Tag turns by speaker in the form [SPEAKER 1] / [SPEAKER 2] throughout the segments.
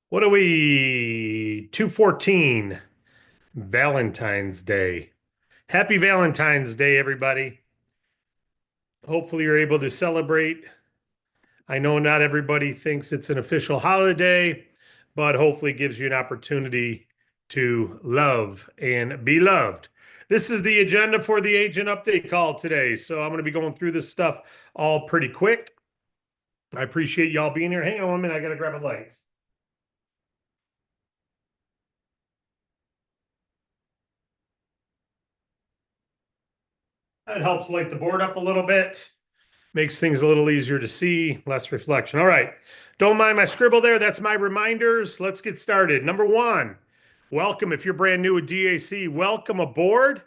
[SPEAKER 1] What are we? 214, Valentine's Day. Happy Valentine's Day, everybody. Hopefully, you're able to celebrate. I know not everybody thinks it's an official holiday, but hopefully, it gives you an opportunity to love and be loved. This is the agenda for the agent update call today. So, I'm going to be going through this stuff all pretty quick. I appreciate y'all being here. Hang on 1 minute. I got to grab a light. That helps light the board up a little bit. Makes things a little easier to see, less reflection. All right. Don't mind my scribble there. That's my reminders. Let's get started. Number one, welcome. If you're brand new at DAC, welcome aboard.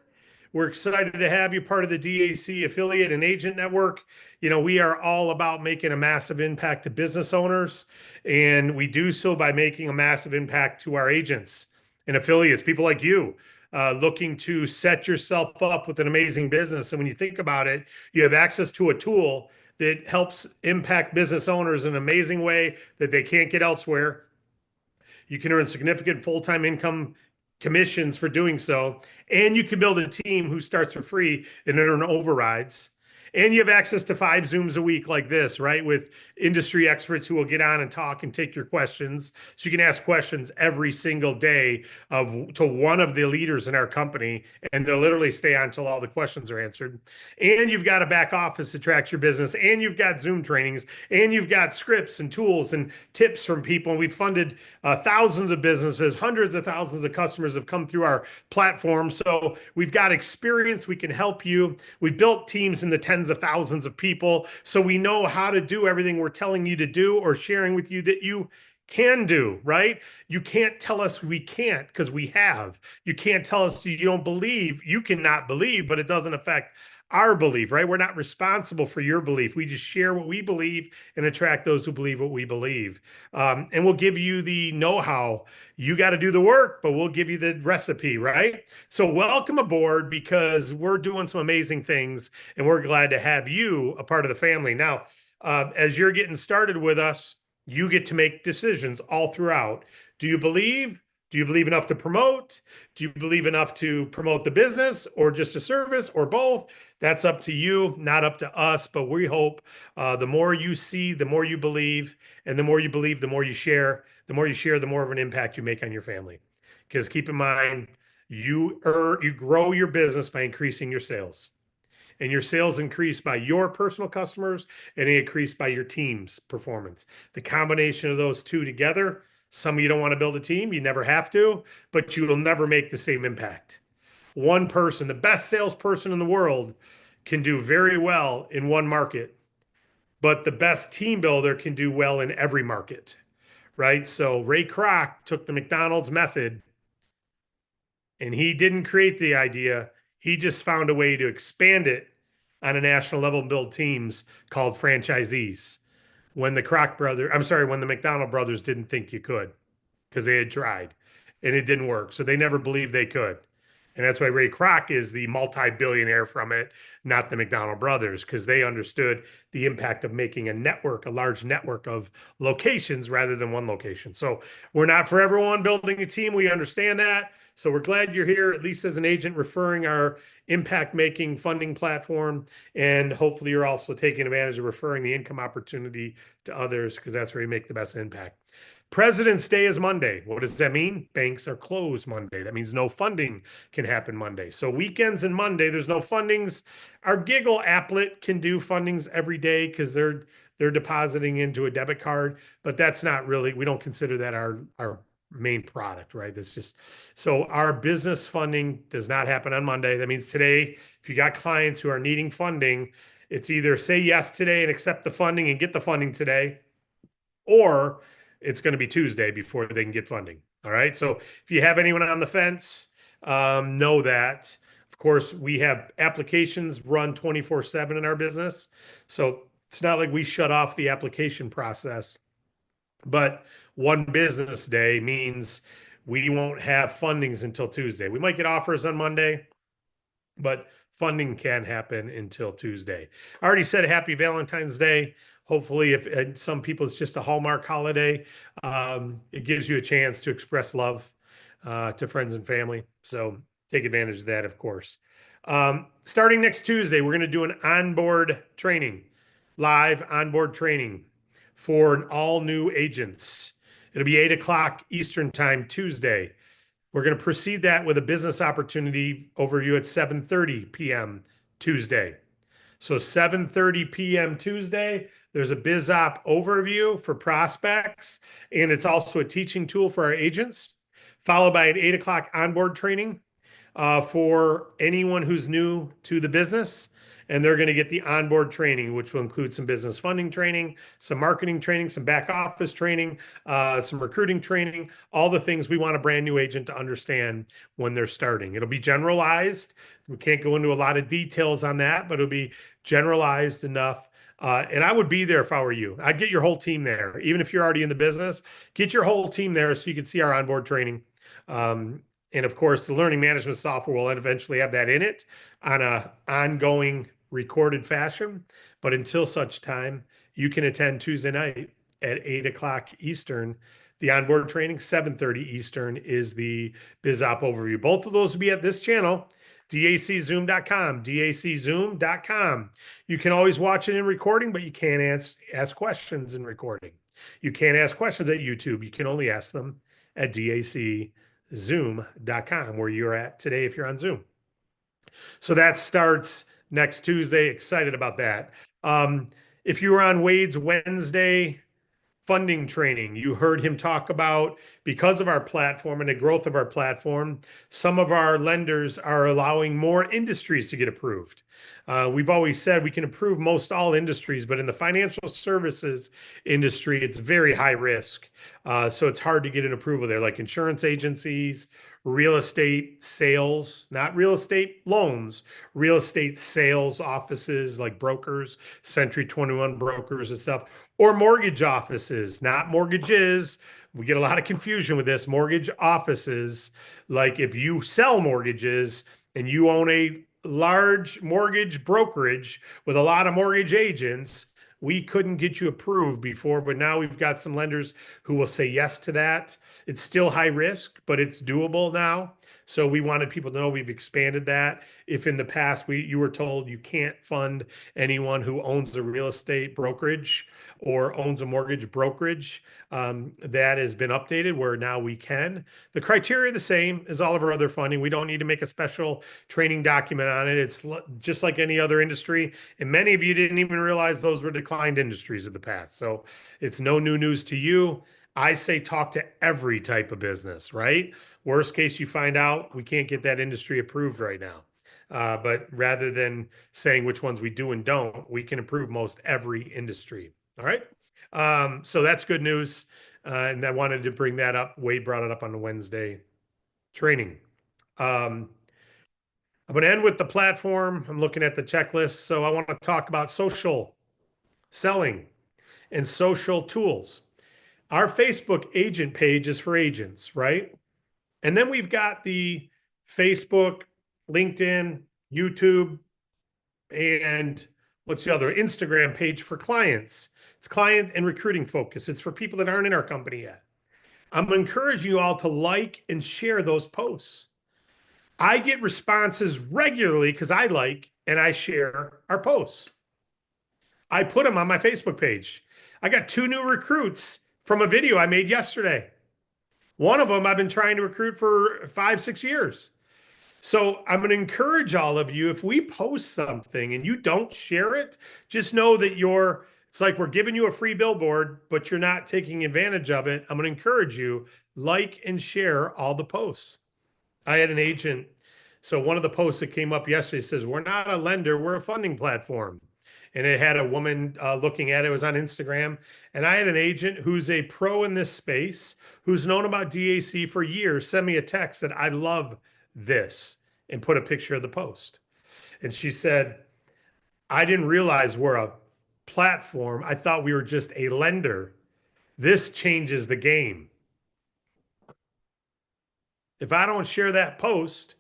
[SPEAKER 1] We're excited to have you part of the DAC affiliate and agent network. You know, we are all about making a massive impact to business owners, and we do so by making a massive impact to our agents and affiliates, people like you, looking to set yourself up with an amazing business. And when you think about it, you have access to a tool that helps impact business owners in an amazing way that they can't get elsewhere. You can earn significant full-time income commissions for doing so. And you can build a team who starts for free and earn overrides. And you have access to 5 Zooms a week like this, right? With industry experts who will get on and talk and take your questions. So you can ask questions every single day to one of the leaders in our company, and they'll literally stay on until all the questions are answered. And you've got a back office that tracks your business, and you've got Zoom trainings, and you've got scripts and tools and tips from people. We've funded thousands of businesses, hundreds of thousands of customers have come through our platform. So we've got experience. We can help you. We've built teams in the tens of thousands of people. So we know how to do everything we're telling you to do or sharing with you that you can do, right? You can't tell us we can't because we have. You can't tell us you don't believe. You cannot believe, but it doesn't affect our belief, right? We're not responsible for your belief. We just share what we believe and attract those who believe what we believe. And we'll give you the know-how. You got to do the work, but we'll give you the recipe, right? So welcome aboard because we're doing some amazing things and we're glad to have you a part of the family. Now, as you're getting started with us, you get to make decisions all throughout. Do you believe? Do you believe enough to promote? Do you believe enough to promote the business or just a service or both? That's up to you, not up to us. But we hope the more you see, the more you believe, and the more you believe, the more you share. The more you share, the more of an impact you make on your family. Because keep in mind, you grow your business by increasing your sales, and your sales increase by your personal customers and they increase by your team's performance. The combination of those two together, some of you don't want to build a team, you never have to, but you will never make the same impact. One person, the best salesperson in the world, can do very well in one market, but the best team builder can do well in every market, right? So Ray Kroc took the McDonald's method and he didn't create the idea. He just found a way to expand it on a national level and build teams called franchisees. When the McDonald brothers didn't think you could because they had tried and it didn't work. So they never believed they could. And that's why Ray Kroc is the multi-billionaire from it, not the McDonald brothers, because they understood the impact of making a network, a large network of locations rather than one location. So we're not for everyone building a team. We understand that. So we're glad you're here, at least as an agent referring our impact making funding platform. And hopefully you're also taking advantage of referring the income opportunity to others because that's where you make the best impact. President's Day is Monday. What does that mean? Banks are closed Monday. That means no funding can happen Monday. So weekends and Monday, there's no fundings. Our Giggle applet can do fundings every day because they're depositing into a debit card, but that's not really, we don't consider that our main product, right? That's just so our business funding does not happen on Monday. That means today, if you got clients who are needing funding, it's either say yes today and accept the funding and get the funding today, or it's going to be Tuesday before they can get funding. All right. So if you have anyone on the fence, know that. Of course, we have applications run 24/7 in our business. So it's not like we shut off the application process, but one business day means we won't have fundings until Tuesday. We might get offers on Monday, but funding can't happen until Tuesday. I already said happy Valentine's Day. Hopefully, if and some people it's just a Hallmark holiday, it gives you a chance to express love to friends and family. So take advantage of that, of course. Starting next Tuesday, we're going to do an onboard training, live onboard training for all new agents. It'll be 8 o'clock Eastern time Tuesday. We're going to proceed that with a business opportunity overview at 7:30 p.m. Tuesday. So 7:30 p.m. Tuesday, there's a biz op overview for prospects, and it's also a teaching tool for our agents, followed by an 8 o'clock onboard training for anyone who's new to the business. And they're going to get the onboard training, which will include some business funding training, some marketing training, some back office training, some recruiting training, all the things we want a brand new agent to understand when they're starting. It'll be generalized. We can't go into a lot of details on that, but it'll be generalized enough. And I would be there if I were you. I'd get your whole team there. Even if you're already in the business, get your whole team there so you can see our onboard training. And of course, the learning management software will eventually have that in it on a ongoing recorded fashion. But until such time, you can attend Tuesday night at 8 o'clock Eastern. The onboard training, 7:30 Eastern, is the BizOp overview. Both of those will be at this channel, daczoom.com, daczoom.com. You can always watch it in recording, but you can't ask questions in recording. You can't ask questions at YouTube. You can only ask them at daczoom.com, where you're at today if you're on Zoom. So that starts next Tuesday. Excited about that. If you were on Wade's Wednesday funding training, you heard him talk about, because of our platform and the growth of our platform, some of our lenders are allowing more industries to get approved. We've always said we can approve most all industries, but in the financial services industry, it's very high risk. So it's hard to get an approval there, like insurance agencies, real estate sales, not real estate loans, real estate sales offices like brokers, Century 21 brokers and stuff, or mortgage offices, not mortgages. We get a lot of confusion with this. Mortgage offices, like if you sell mortgages and you own a large mortgage brokerage with a lot of mortgage agents, we couldn't get you approved before, but now we've got some lenders who will say yes to that. It's still high risk, but it's doable now. So we wanted people to know we've expanded that. If in the past you were told you can't fund anyone who owns a real estate brokerage or owns a mortgage brokerage, that has been updated where now we can. The criteria are the same as all of our other funding. We don't need to make a special training document on it. It's just like any other industry. And many of you didn't even realize those were declined industries of the past. So it's no new news to you. I say talk to every type of business, right? Worst case, you find out we can't get that industry approved right now. But rather than saying which ones we do and don't, we can approve most every industry. All right. So that's good news. And I wanted to bring that up. Wade brought it up on the Wednesday training. I'm going to end with the platform. I'm looking at the checklist. So I want to talk about social selling and social tools. Our Facebook agent page is for agents, right? And then we've got the Facebook, LinkedIn, YouTube, and what's the other? Instagram page for clients. It's client and recruiting focus. It's for people that aren't in our company yet. I'm encouraging you all to like and share those posts. I get responses regularly because I like and I share our posts. I put them on my Facebook page. I got 2 new recruits from a video I made yesterday. One of them I've been trying to recruit for 5-6 years. So I'm going to encourage all of you, if we post something and you don't share it, just know that it's like we're giving you a free billboard, but you're not taking advantage of it. I'm going to encourage you, like and share all the posts. I had an agent. So one of the posts that came up yesterday says, we're not a lender, we're a funding platform. And it had a woman looking at it. It was on Instagram. And I had an agent who's a pro in this space, who's known about DAC for years, send me a text that I love this and put a picture of the post. And she said, I didn't realize we're a platform. I thought we were just a lender. This changes the game. If I don't share that post,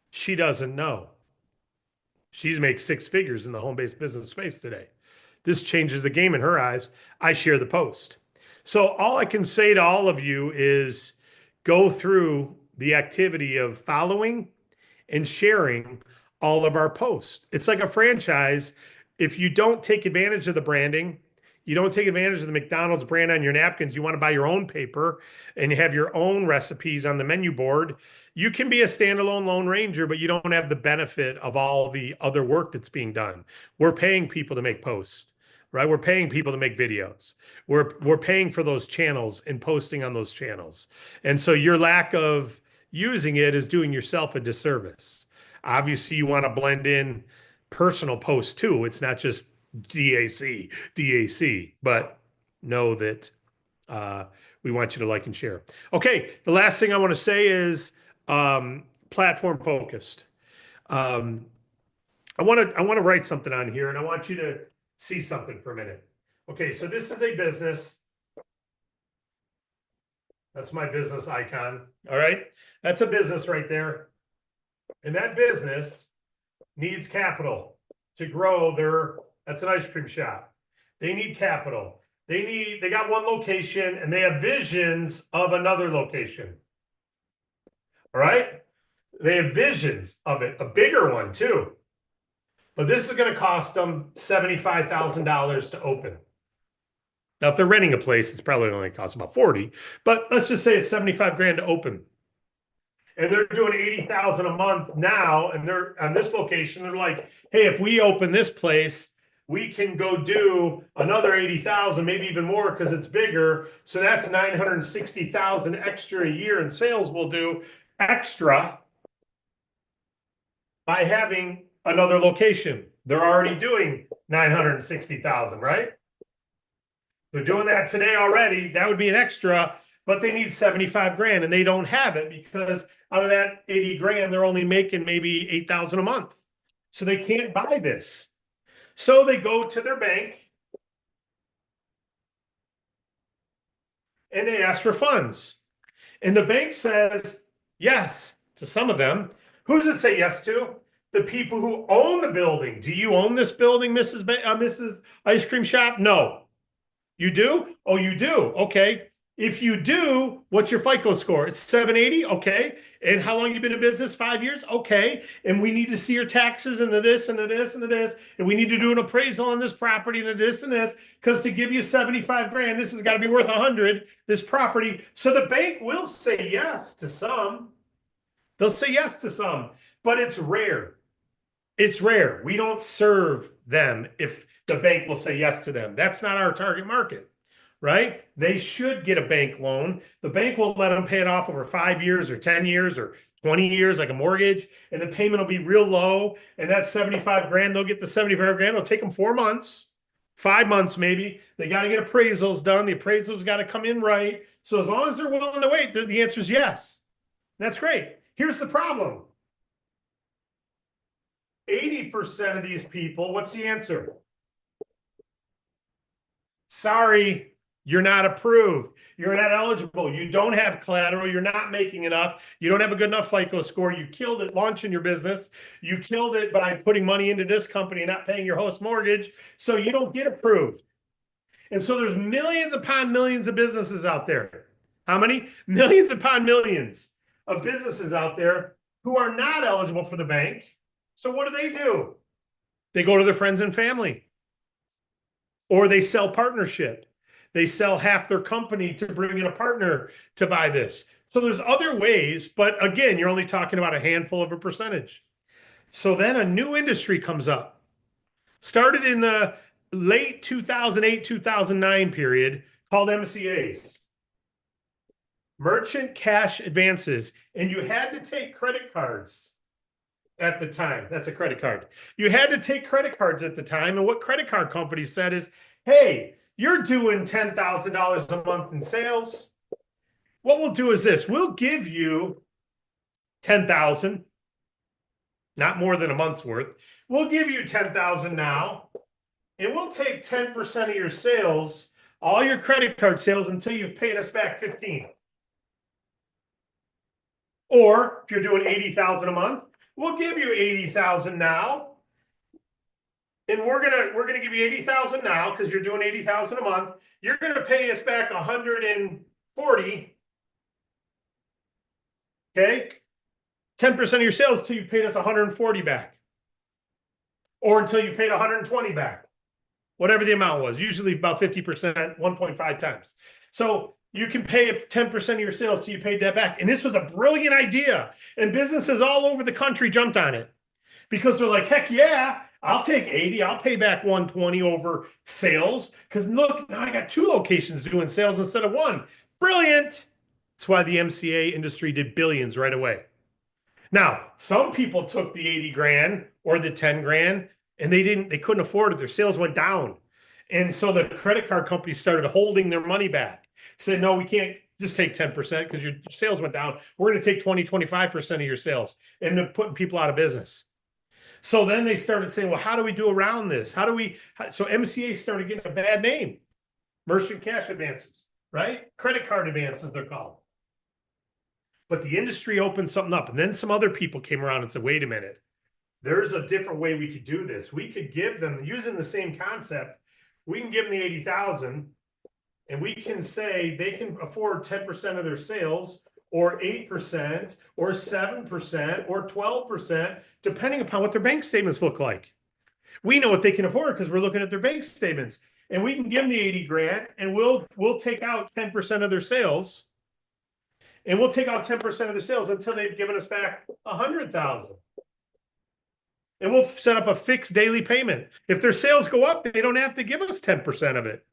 [SPEAKER 1] she doesn't know. She makes 6 figures in the home-based business space today. This changes the game in her eyes. I share the post. So all I can say to all of you is go through the activity of following and sharing all of our posts. It's like a franchise. If you don't take advantage of the branding, you don't take advantage of the McDonald's brand on your napkins, you want to buy your own paper and you have your own recipes on the menu board, you can be a standalone Lone Ranger, but you don't have the benefit of all the other work that's being done. We're paying people to make posts, right? We're paying people to make videos. We're paying for those channels and posting on those channels. And so your lack of using it is doing yourself a disservice. Obviously, you want to blend in personal posts too. It's not just DAC, but know that we want you to like and share. Okay, the last thing I want to say is platform focused. I want to write something on here, and I want you to see something for a minute. Okay, so this is a business. That's my business icon. All right, that's a business right there, and that business needs capital to grow their. That's an ice cream shop. They need capital. They got one location and they have visions of another location. All right. They have visions of it, a bigger one too. But this is going to cost them $75,000 to open. Now, if they're renting a place, it's probably only costs about 40, but let's just say it's 75 grand to open. And they're doing 80,000 a month now, and they're on this location. They're like, hey, if we open this place, we can go do another 80,000, maybe even more because it's bigger. So that's 960,000 extra a year in sales we'll do extra by having another location. They're already doing 960,000, right? They're doing that today already. That would be an extra, but they need 75 grand and they don't have it because out of that 80 grand, they're only making maybe 8,000 a month. So they can't buy this. So they go to their bank and they ask for funds. And the bank says yes to some of them. Who does it say yes to? The people who own the building. Do you own this building, Mrs. Ice Cream Shop? No. You do? Oh, you do. Okay. If you do, what's your FICO score? It's 780. Okay. And how long you been in business? 5 years. Okay. And we need to see your taxes and the this and the this and the this. And we need to do an appraisal on this property and the this and this. Because to give you 75 grand, this has got to be worth 100, this property. So the bank will say yes to some. They'll say yes to some, but it's rare. It's rare. We don't serve them if the bank will say yes to them. That's not our target market, right? They should get a bank loan. The bank will let them pay it off over 5 years or 10 years or 20 years like a mortgage, and the payment will be real low. And that's 75 grand. They'll get the 75 grand. It'll take them 4 months, 5 months maybe. They got to get appraisals done. The appraisals got to come in right. So as long as they're willing to wait, the answer is yes. That's great. Here's the problem. 80% of these people, what's the answer? Sorry, you're not approved. You're not eligible. You don't have collateral. You're not making enough. You don't have a good enough FICO score. You killed it launching your business. You killed it by putting money into this company and not paying your host mortgage. So you don't get approved. And so there's millions upon millions of businesses out there. How many? Millions upon millions of businesses out there who are not eligible for the bank. So what do? They go to their friends and family, or they sell partnership. They sell half their company to bring in a partner to buy this. So there's other ways, but again, you're only talking about a handful of a percentage. So then a new industry comes up. Started in the late 2008, 2009 period called MCAs. Merchant cash advances. And you had to take credit cards. At the time, that's a credit card. You had to take credit cards at the time. And what credit card companies said is, hey, you're doing $10,000 a month in sales. What we'll do is this. We'll give you 10,000, not more than a month's worth. We'll give you 10,000 now, and we'll take 10% of your sales, all your credit card sales, until you've paid us back 15. Or if you're doing 80,000 a month, we'll give you 80,000 now, and we're gonna give you 80,000 now because you're doing 80,000 a month. You're gonna pay us back 140. Okay, 10% of your sales until you paid us 140 back, or until you paid 120 back, whatever the amount was. Usually about 50%, 1.5 times. So you can pay 10% of your sales till you paid that back. And this was a brilliant idea, and businesses all over the country jumped on it because they're like, heck yeah, I'll take 80. I'll pay back 120 over sales. Because look, now I got 2 locations doing sales instead of 1. Brilliant. That's why the MCA industry did billions right away. Now, some people took the 80 grand or the 10 grand and they couldn't afford it. Their sales went down. And so the credit card companies started holding their money back. Said, no, we can't just take 10% because your sales went down. We're going to take 20, 25% of your sales. And they're putting people out of business. So then they started saying, well, how do we do around this? So MCA started getting a bad name. Merchant cash advances, right? Credit card advances, they're called. But the industry opened something up. And then some other people came around and said, wait a minute, there's a different way we could do this. We could give them, using the same concept, we can give them the 80,000 and we can say they can afford 10% of their sales or 8% or 7% or 12%, depending upon what their bank statements look like. We know what they can afford because we're looking at their bank statements, and we can give them the 80 grand and we'll take out 10% of their sales, and we'll take out 10% of their sales until they've given us back 100,000. And we'll set up a fixed daily payment. If their sales go up, they don't have to give us 10% of it.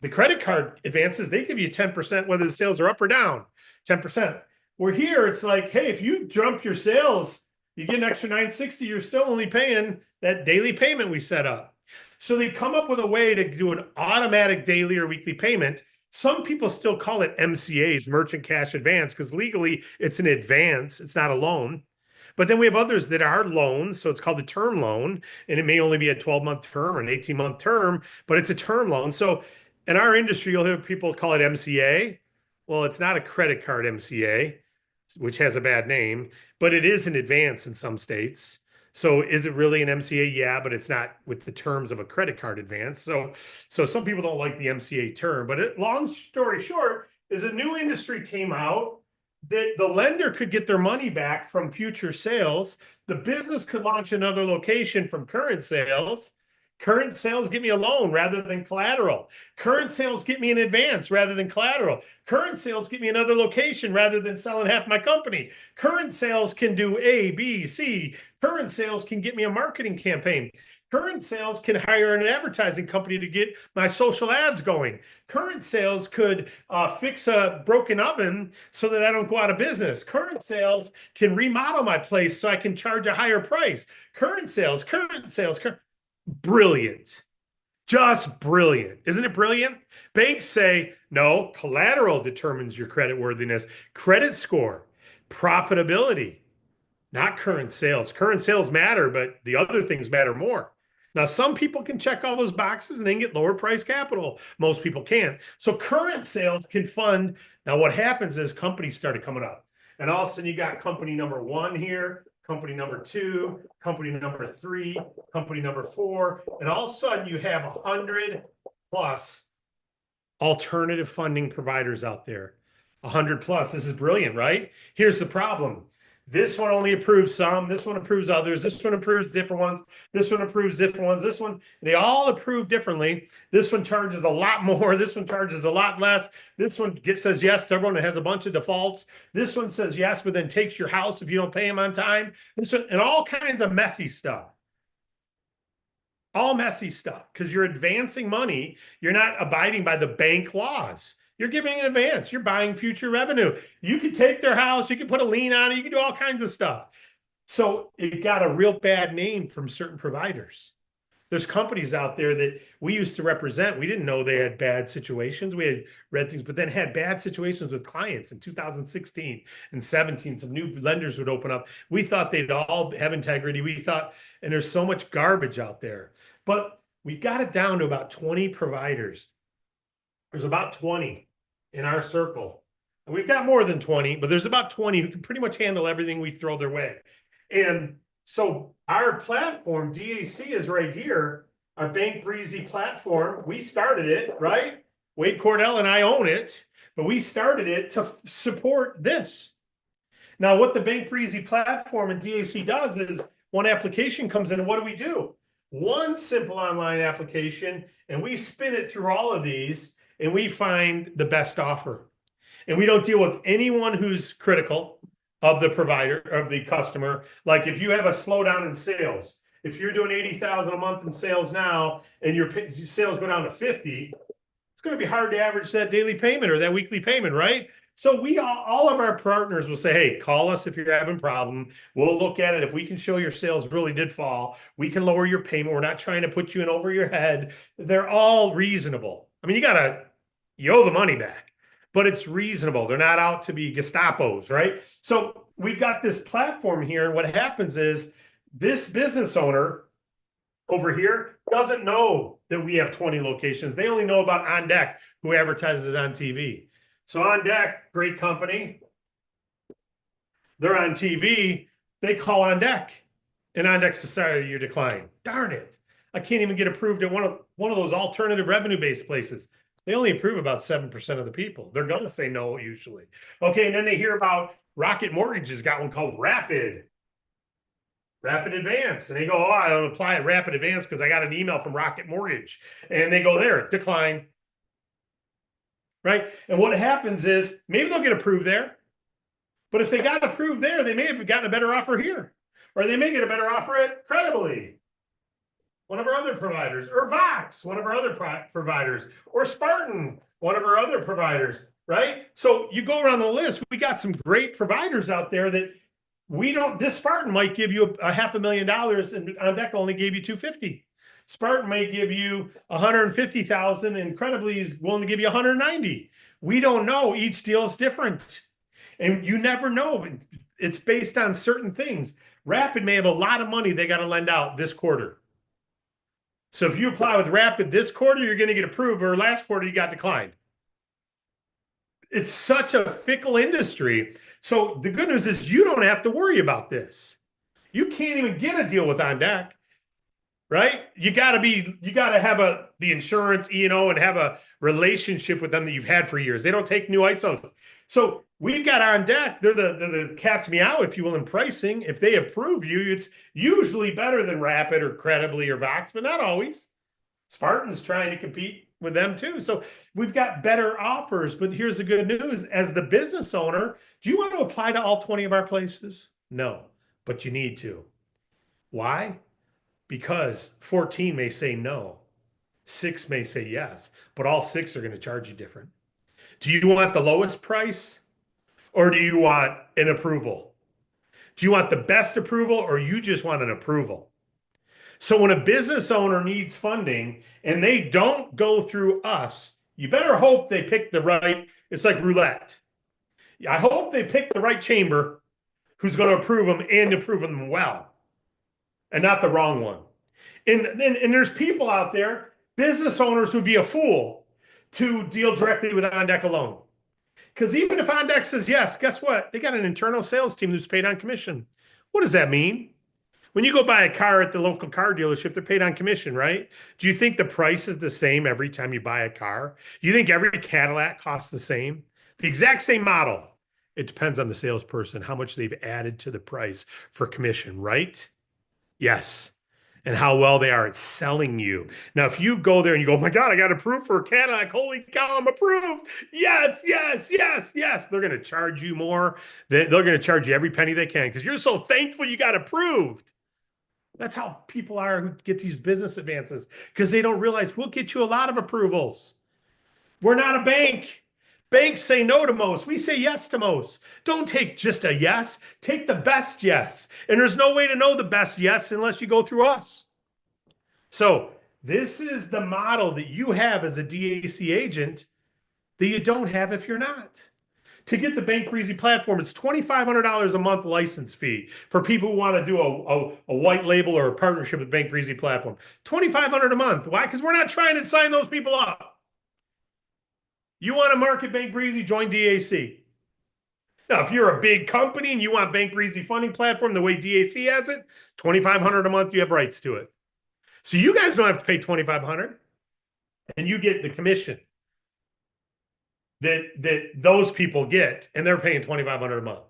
[SPEAKER 1] The credit card advances, they give you 10% whether the sales are up or down, 10%. Where here, it's like, hey, if you jump your sales, you get an extra 960, you're still only paying that daily payment we set up. So they come up with a way to do an automatic daily or weekly payment. Some people still call it MCAs, merchant cash advance, because legally it's an advance, it's not a loan. But then we have others that are loans. So it's called a term loan, and it may only be a 12-month term or an 18-month term, but it's a term loan. So in our industry, you'll hear people call it MCA. Well, it's not a credit card MCA, which has a bad name, but it is an advance in some states. So is it really an MCA? Yeah, but it's not with the terms of a credit card advance. So some people don't like the MCA term, but long story short is a new industry came out that the lender could get their money back from future sales. The business could launch another location from current sales. Current sales get me a loan rather than collateral. Current sales get me an advance rather than collateral. Current sales get me another location rather than selling half my company. Current sales can do A, B, C. Current sales can get me a marketing campaign. Current sales can hire an advertising company to get my social ads going. Current sales could fix a broken oven so that I don't go out of business. Current sales can remodel my place so I can charge a higher price. Current sales. Brilliant. Just brilliant. Isn't it brilliant? Banks say, no, collateral determines your credit worthiness, credit score, profitability, not current sales. Current sales matter, but the other things matter more. Now, some people can check all those boxes and then get lower price capital. Most people can't. So current sales can fund. Now, what happens is companies started coming up. And all of a sudden, you got company number 1 here, company number 2, company number 3, company number 4. And all of a sudden, you have 100 plus alternative funding providers out there. 100 plus. This is brilliant, right? Here's the problem. This one only approves some. This one approves others. This one approves different ones. This one approves different ones. This one, they all approve differently. This one charges a lot more. This one charges a lot less. This one says yes to everyone that has a bunch of defaults. This one says yes, but then takes your house if you don't pay them on time. This one, and all kinds of messy stuff. All messy stuff because you're advancing money. You're not abiding by the bank laws. You're giving an advance. You're buying future revenue. You could take their house. You could put a lien on it. You can do all kinds of stuff. So it got a real bad name from certain providers. There's companies out there that we used to represent. We didn't know they had bad situations. We had read things, but then had bad situations with clients in 2016 and 17. Some new lenders would open up. We thought they'd all have integrity. We thought, and there's so much garbage out there. But we got it down to about 20 providers. There's about 20 in our circle. And we've got more than 20, but there's about 20 who can pretty much handle everything we throw their way. And so our platform, DAC, is right here. our Bank Breezy platform, we started it, right? Wade Cordell and I own it, but we started it to support this. Now, what the Bank Breezy platform and DAC does is one application comes in, and what do? One simple online application, and we spin it through all of these, and we find the best offer. And we don't deal with anyone who's critical of the provider, of the customer. Like if you have a slowdown in sales, if you're doing 80,000 a month in sales now, and your sales go down to 50, it's going to be hard to average that daily payment or that weekly payment, right? So we all of our partners will say, hey, call us if you're having a problem. We'll look at it. If we can show your sales really did fall, we can lower your payment. We're not trying to put you in over your head. They're all reasonable. I mean, you owe the money back, but it's reasonable. They're not out to be Gestapos, right? So we've got this platform here. And what happens is this business owner over here doesn't know that we have 20 locations. They only know about On Deck, who advertises on TV. So On Deck, great company. They're on TV. They call On Deck. And On Deck says, sorry, you decline. Darn it. I can't even get approved at one of those alternative revenue-based places. They only approve about 7% of the people. They're going to say no usually. Okay, and then they hear about Rocket Mortgage has got one called Rapid Advance. And they go, oh, I don't apply at Rapid Advance because I got an email from Rocket Mortgage. And they go there, decline. Right? And what happens is maybe they'll get approved there. But if they got approved there, they may have gotten a better offer here. Or they may get a better offer at Credibly, one of our other providers, or Vox, one of our other providers, or Spartan, one of our other providers, right? So you go around the list, we got some great providers out there that this Spartan might give you a $500,000 and On Deck only gave you 250. Spartan may give you 150,000 and Credibly is willing to give you 190. We don't know. Each deal is different. And you never know. It's based on certain things. Rapid may have a lot of money they got to lend out this quarter. So if you apply with Rapid this quarter, you're going to get approved, or last quarter you got declined. It's such a fickle industry. So the good news is you don't have to worry about this. You can't even get a deal with On Deck, right? You got to have the insurance, E&O, and have a relationship with them that you've had for years. They don't take new ISOs. So we've got On Deck. They're the cat's meow, if you will, in pricing. If they approve you, it's usually better than Rapid or Credibly or Vox, but not always. Spartan's trying to compete with them too. So we've got better offers, but here's the good news. As the business owner, do you want to apply to all 20 of our places? No, but you need to. Why? Because 14 may say no, 6 may say yes, but all 6 are going to charge you different. Do you want the lowest price, or do you want an approval? Do you want the best approval, or you just want an approval? So when a business owner needs funding and they don't go through us, you better hope they pick the right, it's like roulette. I hope they pick the right chamber who's going to approve them and approve them well, and not the wrong one. And there's people out there, business owners would be a fool to deal directly with On Deck alone. Because even if On Deck says yes, guess what? They got an internal sales team who's paid on commission. What does that mean? When you go buy a car at the local car dealership, they're paid on commission, right? Do you think the price is the same every time you buy a car? Do you think every Cadillac costs the same? The exact same model. It depends on the salesperson, how much they've added to the price for commission, right? Yes. And how well they are at selling you. Now, if you go there and you go, oh my God, I got approved for a Cadillac. Holy cow, I'm approved. Yes, yes, yes, yes. They're going to charge you more. They're going to charge you every penny they can because you're so thankful you got approved. That's how people are who get these business advances, because they don't realize we'll get you a lot of approvals. We're not a bank. Banks say no to most. We say yes to most. Don't take just a yes. Take the best yes. And there's no way to know the best yes unless you go through us. So this is the model that you have as a DAC agent that you don't have if you're not. To get the Bank Breezy platform, it's $2,500 a month license fee for people who want to do a white label or a partnership with Bank Breezy platform. $2,500 a month. Why? Because we're not trying to sign those people up. You want to market Bank Breezy, join DAC. Now, if you're a big company and you want Bank Breezy funding platform the way DAC has it, $2,500 a month, you have rights to it. So you guys don't have to pay 2,500 and you get the commission that those people get, and they're paying 2,500 a month,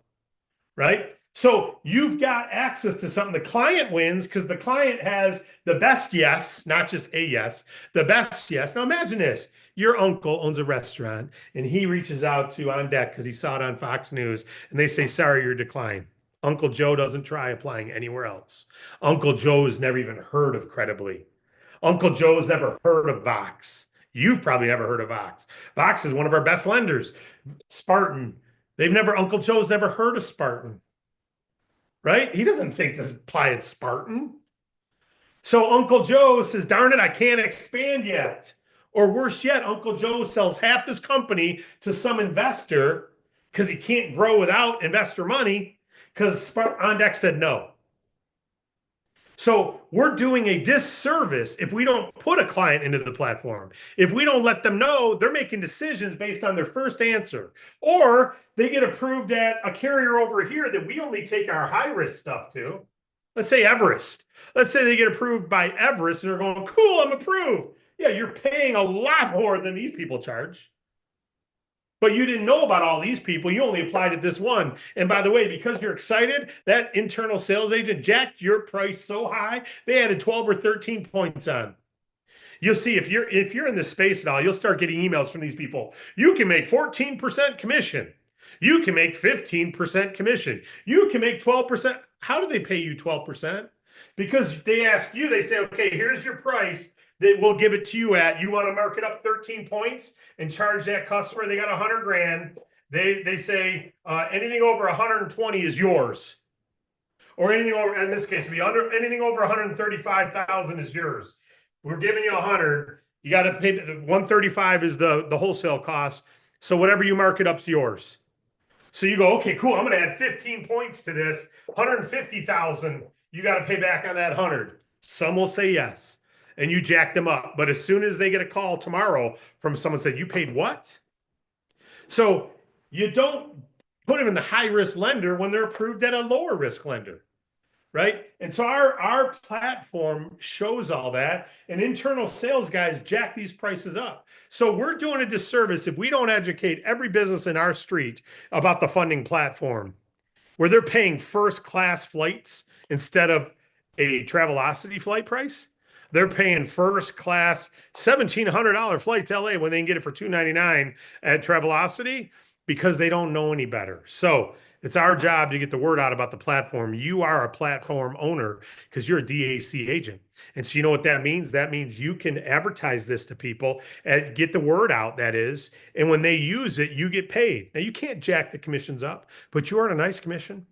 [SPEAKER 1] right? So you've got access to something. The client wins because the client has the best yes, not just a yes, the best yes. Now imagine this. Your uncle owns a restaurant and he reaches out to On Deck because he saw it on Fox News and they say, sorry, you're declined. Uncle Joe doesn't try applying anywhere else. Uncle Joe's never even heard of Credibly. Uncle Joe's never heard of Vox. You've probably never heard of Vox. Vox is one of our best lenders. Spartan. Uncle Joe's never heard of Spartan, right? He doesn't think to apply at Spartan. So Uncle Joe says, darn it, I can't expand yet. Or worse yet, Uncle Joe sells half this company to some investor because he can't grow without investor money because On Deck said no. So we're doing a disservice if we don't put a client into the platform. If we don't let them know they're making decisions based on their first answer, or they get approved at a carrier over here that we only take our high risk stuff to. Let's say Everest. Let's say they get approved by Everest and they're going, cool, I'm approved. Yeah, you're paying a lot more than these people charge. But you didn't know about all these people. You only applied at this one. And by the way, because you're excited, that internal sales agent jacked your price so high, they added 12 or 13 points on. You'll see if you're in this space at all, you'll start getting emails from these people. You can make 14% commission. You can make 15% commission. You can make 12%. How do they pay you 12%? Because they ask you, they say, okay, here's your price that we'll give it to you at. You want to mark it up 13 points and charge that customer. They got 100 grand. They say anything over 120 is yours. Or anything over, in this case, anything over 135,000 is yours. We're giving you 100. You got to pay 135 is the wholesale cost. So whatever you mark it up is yours. So you go, okay, cool. I'm going to add 15 points to this. 150,000. You got to pay back on that 100. Some will say yes, and you jack them up. But as soon as they get a call tomorrow from someone said, you paid what? So you don't put them in the high risk lender when they're approved at a lower risk lender, right? And so our platform shows all that, and internal sales guys jack these prices up. So we're doing a disservice if we don't educate every business in our street about the funding platform, where they're paying first class flights instead of a Travelocity flight price. They're paying first class $1,700 flight to LA when they can get it for $299 at Travelocity because they don't know any better. So it's our job to get the word out about the platform. You are a platform owner because you're a DAC agent. And so you know what that means? That means you can advertise this to people and get the word out, that is. And when they use it, you get paid. Now, you can't jack the commissions up, but you earn a nice commission.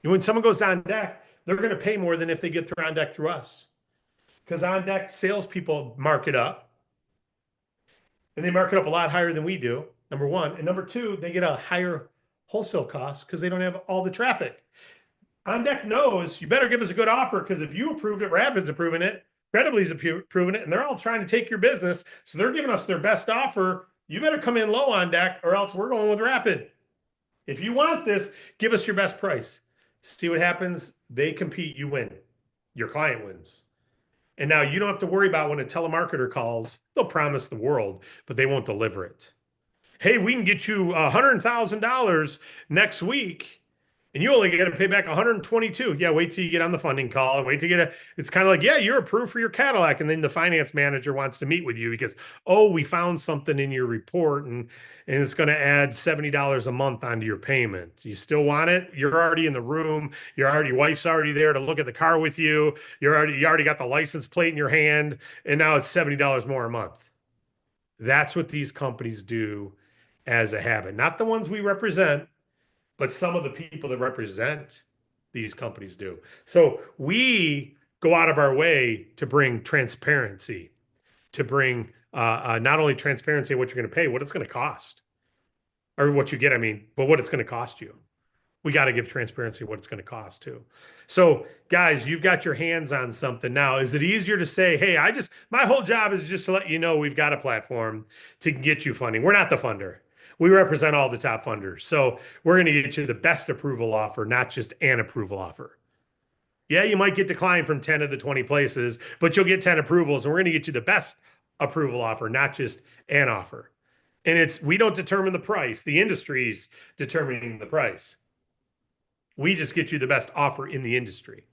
[SPEAKER 1] When someone goes on deck, they're going to pay more than if they get on deck through us. Because on deck salespeople mark it up. And they mark it up a lot higher than we do, number one. And number two, they get a higher wholesale cost because they don't have all the traffic. On Deck knows you better give us a good offer because if you approved it, Rapid's approving it, Credibly's approving it, and they're all trying to take your business. So they're giving us their best offer. You better come in low on Deck or else we're going with Rapid. If you want this, give us your best price. See what happens? They compete, you win. Your client wins. And now you don't have to worry about when a telemarketer calls, they'll promise the world, but they won't deliver it. Hey, we can get you $100,000 next week, and you only got to pay back 122. Yeah, wait till you get on the funding call and wait to get it's kind of like, yeah, you're approved for your Cadillac. And then the finance manager wants to meet with you because, oh, we found something in your report and it's going to add $70 a month onto your payment. You still want it? You're already in the room. Wife's already there to look at the car with you. You already got the license plate in your hand. And now it's $70 more a month. That's what these companies do as a habit. Not the ones we represent, but some of the people that represent these companies do. So we go out of our way to bring transparency, to bring not only transparency of what you're going to pay, what it's going to cost, or what you get, but what it's going to cost you. We got to give transparency of what it's going to cost too. So guys, you've got your hands on something now. Is it easier to say, hey, my whole job is just to let you know we've got a platform to get you funding. We're not the funder. We represent all the top funders. So we're going to get you the best approval offer, not just an approval offer. Yeah, you might get declined from 10 of the 20 places, but you'll get 10 approvals, and we're going to get you the best approval offer, not just an offer. And we don't determine the price. The industry's determining the price. We just get you the best offer in the industry.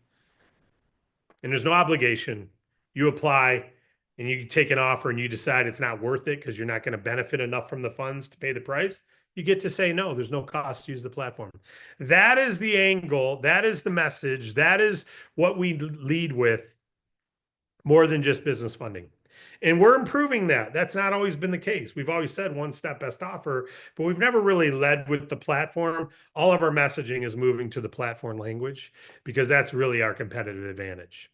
[SPEAKER 1] And there's no obligation. You apply and you take an offer and you decide it's not worth it because you're not going to benefit enough from the funds to pay the price. You get to say no, there's no cost to use the platform. That is the angle. That is the message. That is what we lead with more than just business funding. And we're improving that. That's not always been the case. We've always said one step best offer, but we've never really led with the platform. All of our messaging is moving to the platform language because that's really our competitive advantage.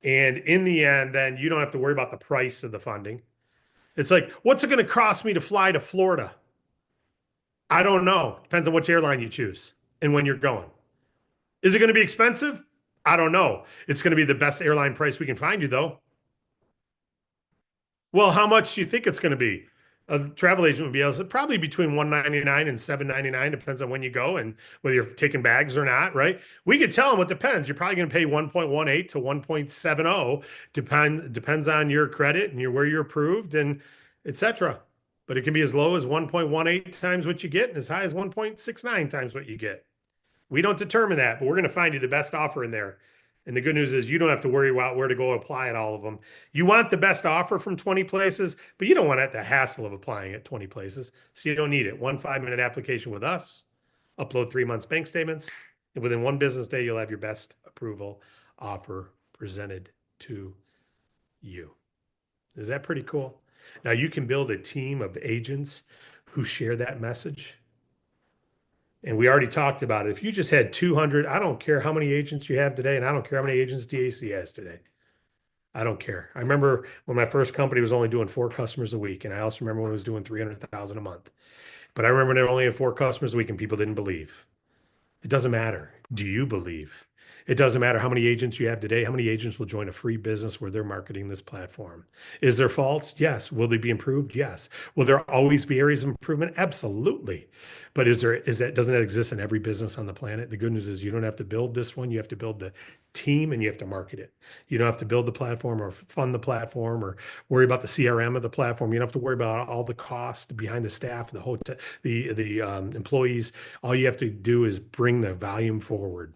[SPEAKER 1] And in the end, then you don't have to worry about the price of the funding. It's like, what's it going to cost me to fly to Florida? I don't know. Depends on which airline you choose and when you're going. Is it going to be expensive? I don't know. It's going to be the best airline price we can find you, though. Well, how much do you think it's going to be? A travel agent would be able to probably between 199 and 799, depends on when you go and whether you're taking bags or not, right? We could tell them what depends. You're probably going to pay 1.18 to 1.70, depends on your credit and where you're approved and etc. But it can be as low as 1.18 times what you get and as high as 1.69 times what you get. We don't determine that, but we're going to find you the best offer in there. And the good news is you don't have to worry about where to go apply at all of them. You want the best offer from 20 places, but you don't want the hassle of applying at 20 places. So you don't need it. 1 5-minute application with us, upload 3 months bank statements, and within 1 business day, you'll have your best approval offer presented to you. Is that pretty cool? Now you can build a team of agents who share that message. And we already talked about it. If you just had 200, I don't care how many agents you have today, and I don't care how many agents DAC has today. I don't care. I remember when my first company was only doing 4 customers a week, and I also remember when it was doing 300,000 a month. But I remember when they only had 4 customers a week, and people didn't believe. It doesn't matter. Do you believe? It doesn't matter how many agents you have today. How many agents will join a free business where they're marketing this platform? Is there faults? Yes. Will they be improved? Yes. Will there always be areas of improvement? Absolutely. But doesn't that exist in every business on the planet? The good news is you don't have to build this one. You have to build the team and you have to market it. You don't have to build the platform or fund the platform or worry about the CRM of the platform. You don't have to worry about all the cost behind the staff, the hotel, the employees. All you have to do is bring the volume forward.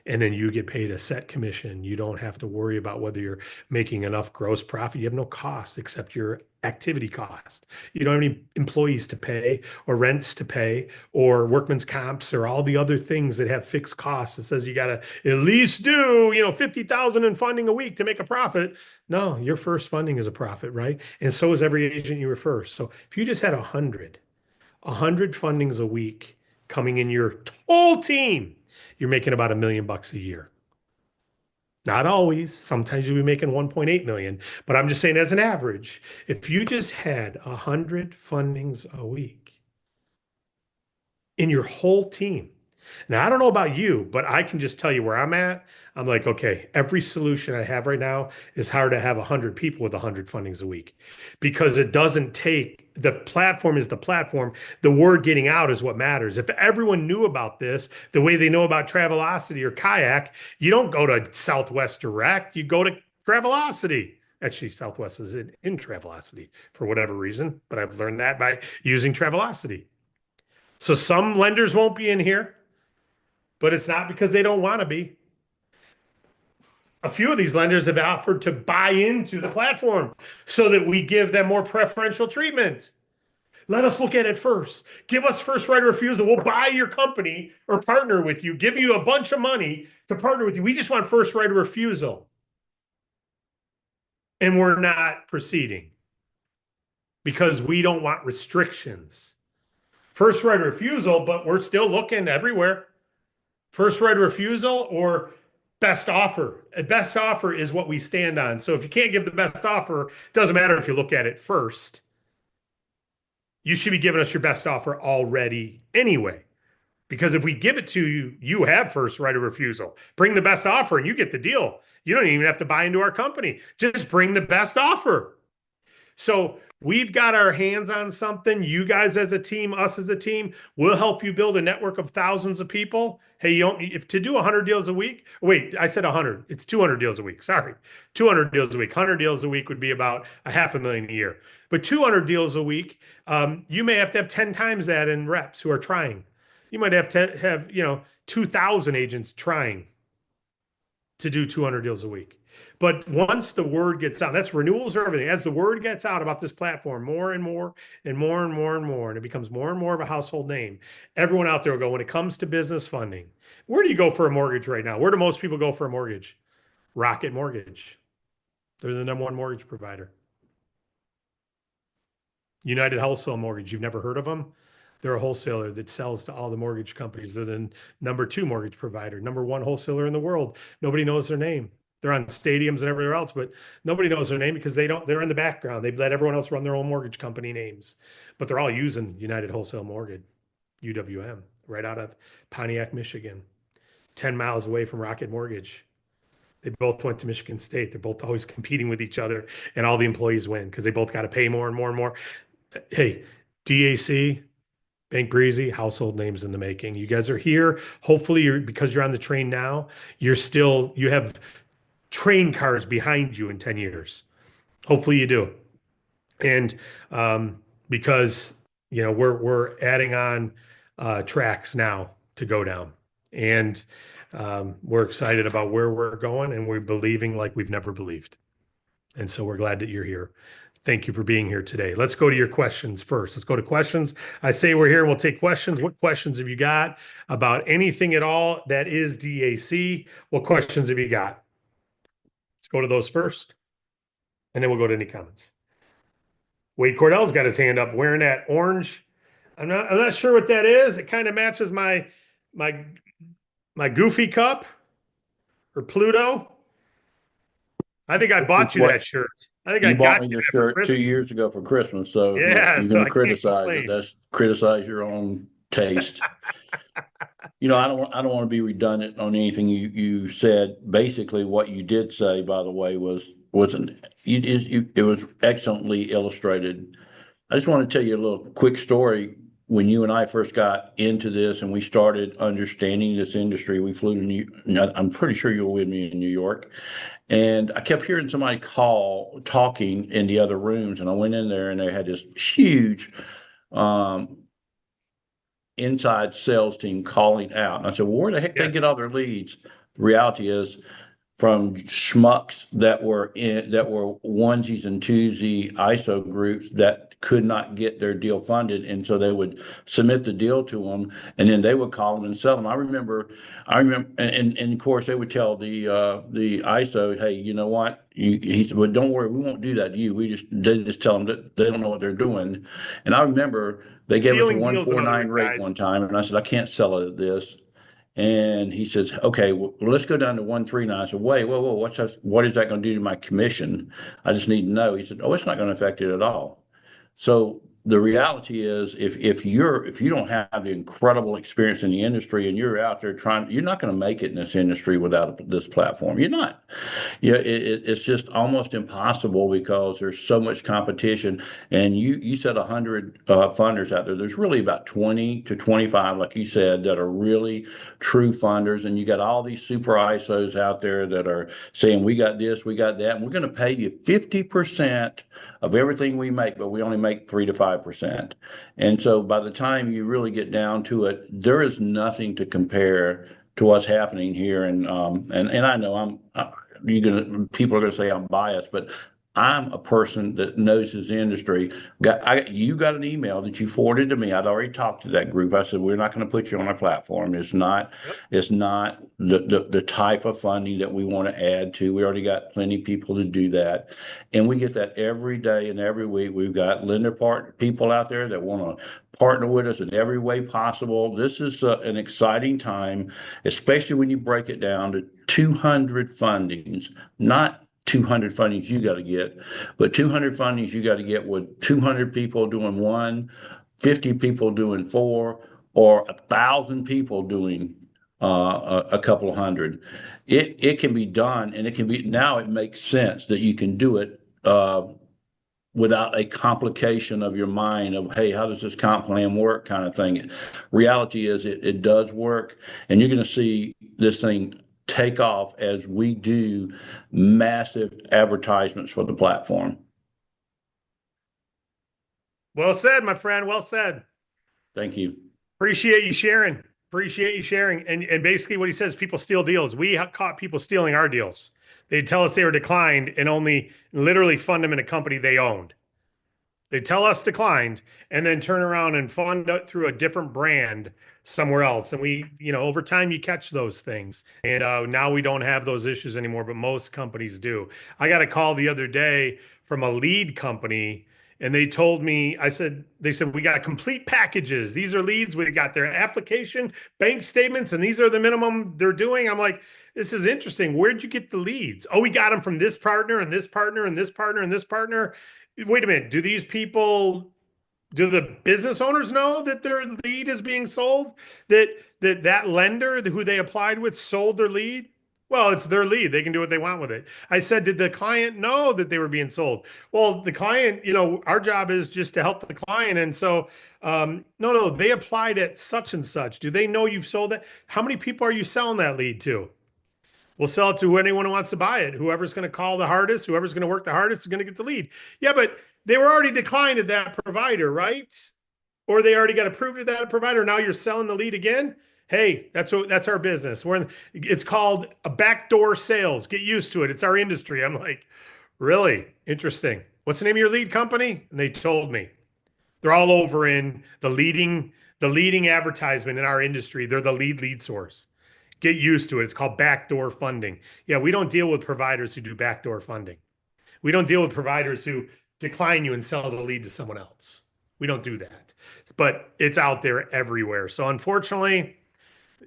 [SPEAKER 1] And then you get paid a set commission. You don't have to worry about whether you're making enough gross profit. You have no cost except your activity cost. You don't have any employees to pay or rents to pay or workman's comps or all the other things that have fixed costs. It says you got to at least do, 50,000 in funding a week to make a profit. No, your first funding is a profit, right? And so is every agent you refer. So if you just had 100 fundings a week coming in your whole team, you're making about $1 million a year. Not always. Sometimes you'll be making 1.8 million. But I'm just saying as an average, if you just had 100 fundings a week in your whole team. Now, I don't know about you, but I can just tell you where I'm at. I'm like, okay, every solution I have right now is hard to have 100 people with 100 fundings a week because it doesn't take, the platform is the platform. The word getting out is what matters. If everyone knew about this, the way they know about Travelocity or Kayak, you don't go to Southwest Direct, you go to Travelocity. Actually, Southwest is in Travelocity for whatever reason, but I've learned that by using Travelocity. So some lenders won't be in here, but it's not because they don't want to be. A few of these lenders have offered to buy into the platform so that we give them more preferential treatment. Let us look at it first. Give us first right of refusal. We'll buy your company or partner with you, give you a bunch of money to partner with you. We just want first right of refusal. And we're not proceeding because we don't want restrictions. First right of refusal, but we're still looking everywhere. First right of refusal or best offer. A best offer is what we stand on. So if you can't give the best offer, it doesn't matter if you look at it first. You should be giving us your best offer already anyway. Because if we give it to you, you have first right of refusal. Bring the best offer and you get the deal. You don't even have to buy into our company. Just bring the best offer. So We've got our hands on something. You guys as a team, us as a team, will help you build a network of thousands of people. Hey, you don't, if to do 100 deals a week, wait, I said 100. It's 200 deals a week. Sorry. 200 deals a week. 100 deals a week would be about a half a million a year. But 200 deals a week, you may have to have 10 times that in reps who are trying. You might have to have, 2,000 agents trying to do 200 deals a week. But once the word gets out, that's renewals or everything. As the word gets out about this platform more and more and more and more and more, and it becomes more and more of a household name, everyone out there will go, when it comes to business funding, where do you go for a mortgage right now? Where do most people go for a mortgage? Rocket Mortgage. They're the number one mortgage provider. United Wholesale Mortgage. You've never heard of them? They're a wholesaler that sells to all the mortgage companies. They're the number two mortgage provider, number one wholesaler in the world. Nobody knows their name. They're on stadiums and everywhere else, but nobody knows their name because they're in the background. They've let everyone else run their own mortgage company names, but they're all using United Wholesale Mortgage, UWM, right out of Pontiac, Michigan, 10 miles away from Rocket Mortgage. They both went to Michigan State. They're both always competing with each other, and all the employees win because they both got to pay more and more and more. Hey, DAC, Bank Breezy, household names in the making. You guys are here. Hopefully, because you're on the train now, you have train cars behind you in 10 years. Hopefully you do. And because we're adding on tracks now to go down. And we're excited about where we're going, and we're believing like we've never believed. And so we're glad that you're here. Thank you for being here today. Let's go to your questions first. Let's go to questions. I say we're here and we'll take questions. What questions have you got about anything at all that is DAC? What questions have you got? Let's go to those first, and then we'll go to any comments. Wade Cordell's got his hand up wearing that orange. I'm not sure what that is. It kind of matches my Goofy cup or Pluto. I think I bought you that shirt. I think I
[SPEAKER 2] You bought
[SPEAKER 1] got
[SPEAKER 2] me
[SPEAKER 1] you
[SPEAKER 2] the
[SPEAKER 1] that for
[SPEAKER 2] shirt two
[SPEAKER 1] Christmas.
[SPEAKER 2] years ago for Christmas. So if
[SPEAKER 1] Yeah,
[SPEAKER 2] you're
[SPEAKER 1] so
[SPEAKER 2] going
[SPEAKER 1] I
[SPEAKER 2] to
[SPEAKER 1] can't
[SPEAKER 2] criticize it,
[SPEAKER 1] complain.
[SPEAKER 2] that's criticize your own taste. I don't want to be redundant on anything you said. Basically, what you did say, by the way, it was excellently illustrated. I just want to tell you a little quick story. When you and I first got into this and we started understanding this industry, we flew to I'm pretty sure you were with me in New York. And I kept hearing somebody talking in the other rooms. And I went in there and they had this huge um, inside sales team calling out. And I said, well, where the heck they
[SPEAKER 1] Yes.
[SPEAKER 2] get all their leads? The reality is from schmucks that were onesies and twosie ISO groups that could not get their deal funded, and so they would submit the deal to them, and then they would call them and sell them. I remember, and of course they would tell the ISO, hey, you know what? He said, well, don't worry, we won't do that to you. They just tell them that they don't know what they're doing. And I remember they gave us a
[SPEAKER 1] Stealing deals, in other
[SPEAKER 2] 149
[SPEAKER 1] words,
[SPEAKER 2] rate
[SPEAKER 1] guys.
[SPEAKER 2] one time, and I said, I can't sell it at this. And he says, okay, well, let's go down to 139. I said, wait, whoa, what is that going to do to my commission? I just need to know. He said, oh, it's not going to affect it at all. So the reality is, if you don't have the incredible experience in the industry and you're out there you're not going to make it in this industry without this platform. You're not. Yeah, it's just almost impossible because there's so much competition. And you said 100 funders out there. There's really about 20 to 25, like you said, that are really true funders. And you got all these super ISOs out there that are saying, we got this, we got that, and we're going to pay you 50% of everything we make, but we only make 3 to 5%. And so by the time you really get down to it, there is nothing to compare to what's happening here. And I know people are gonna say I'm biased, but I'm a person that knows his industry. You got an email that you forwarded to me. I'd already talked to that group. I said, we're not going to put you on our platform.
[SPEAKER 1] Yep.
[SPEAKER 2] It's not the type of funding that we want to add to. We already got plenty of people to do that. And we get that every day and every week. We've got people out there that want to partner with us in every way possible. This is an exciting time, especially when you break it down to 200 fundings, not 200 fundings you got to get, but 200 fundings you got to get with 200 people doing one, 50 people doing four, or 1,000 people doing a couple of hundred. It can be done, and it makes sense that you can do it without a complication of your mind of, hey, how does this comp plan work kind of thing. Reality is it does work, and you're going to see this thing take off as we do massive advertisements for the platform.
[SPEAKER 1] Well said, my friend. Well said.
[SPEAKER 2] Thank you.
[SPEAKER 1] Appreciate you sharing. Appreciate you sharing. And basically what he says, people steal deals. We caught people stealing our deals. They'd tell us they were declined and only literally fund them in a company they owned. They tell us declined and then turn around and fund it through a different brand somewhere else. And we, over time you catch those things. And now we don't have those issues anymore, but most companies do. I got a call the other day from a lead company and they told me, they said, we got complete packages. These are leads. We got their application, bank statements, and these are the minimum they're doing. I'm like, this is interesting. Where'd you get the leads? Oh, we got them from this partner and this partner and this partner and this partner. Wait a minute. Do the business owners know that their lead is being sold? That lender who they applied with sold their lead? Well, it's their lead. They can do what they want with it. I said, did the client know that they were being sold? Well, the client, our job is just to help the client. And so, no, they applied at such and such. Do they know you've sold it? How many people are you selling that lead to? We'll sell it to anyone who wants to buy it. Whoever's going to call the hardest, whoever's going to work the hardest is going to get the lead. Yeah, but they were already declined at that provider, right? Or they already got approved at that provider. Now you're selling the lead again. Hey, that's our business. It's called a backdoor sales. Get used to it. It's our industry. I'm like, really interesting. What's the name of your lead company? And they told me. They're all over in the leading advertisement in our industry. They're the lead source. Get used to it. It's called backdoor funding. Yeah, we don't deal with providers who do backdoor funding. We don't deal with providers who decline you and sell the lead to someone else. We don't do that. But it's out there everywhere. So unfortunately,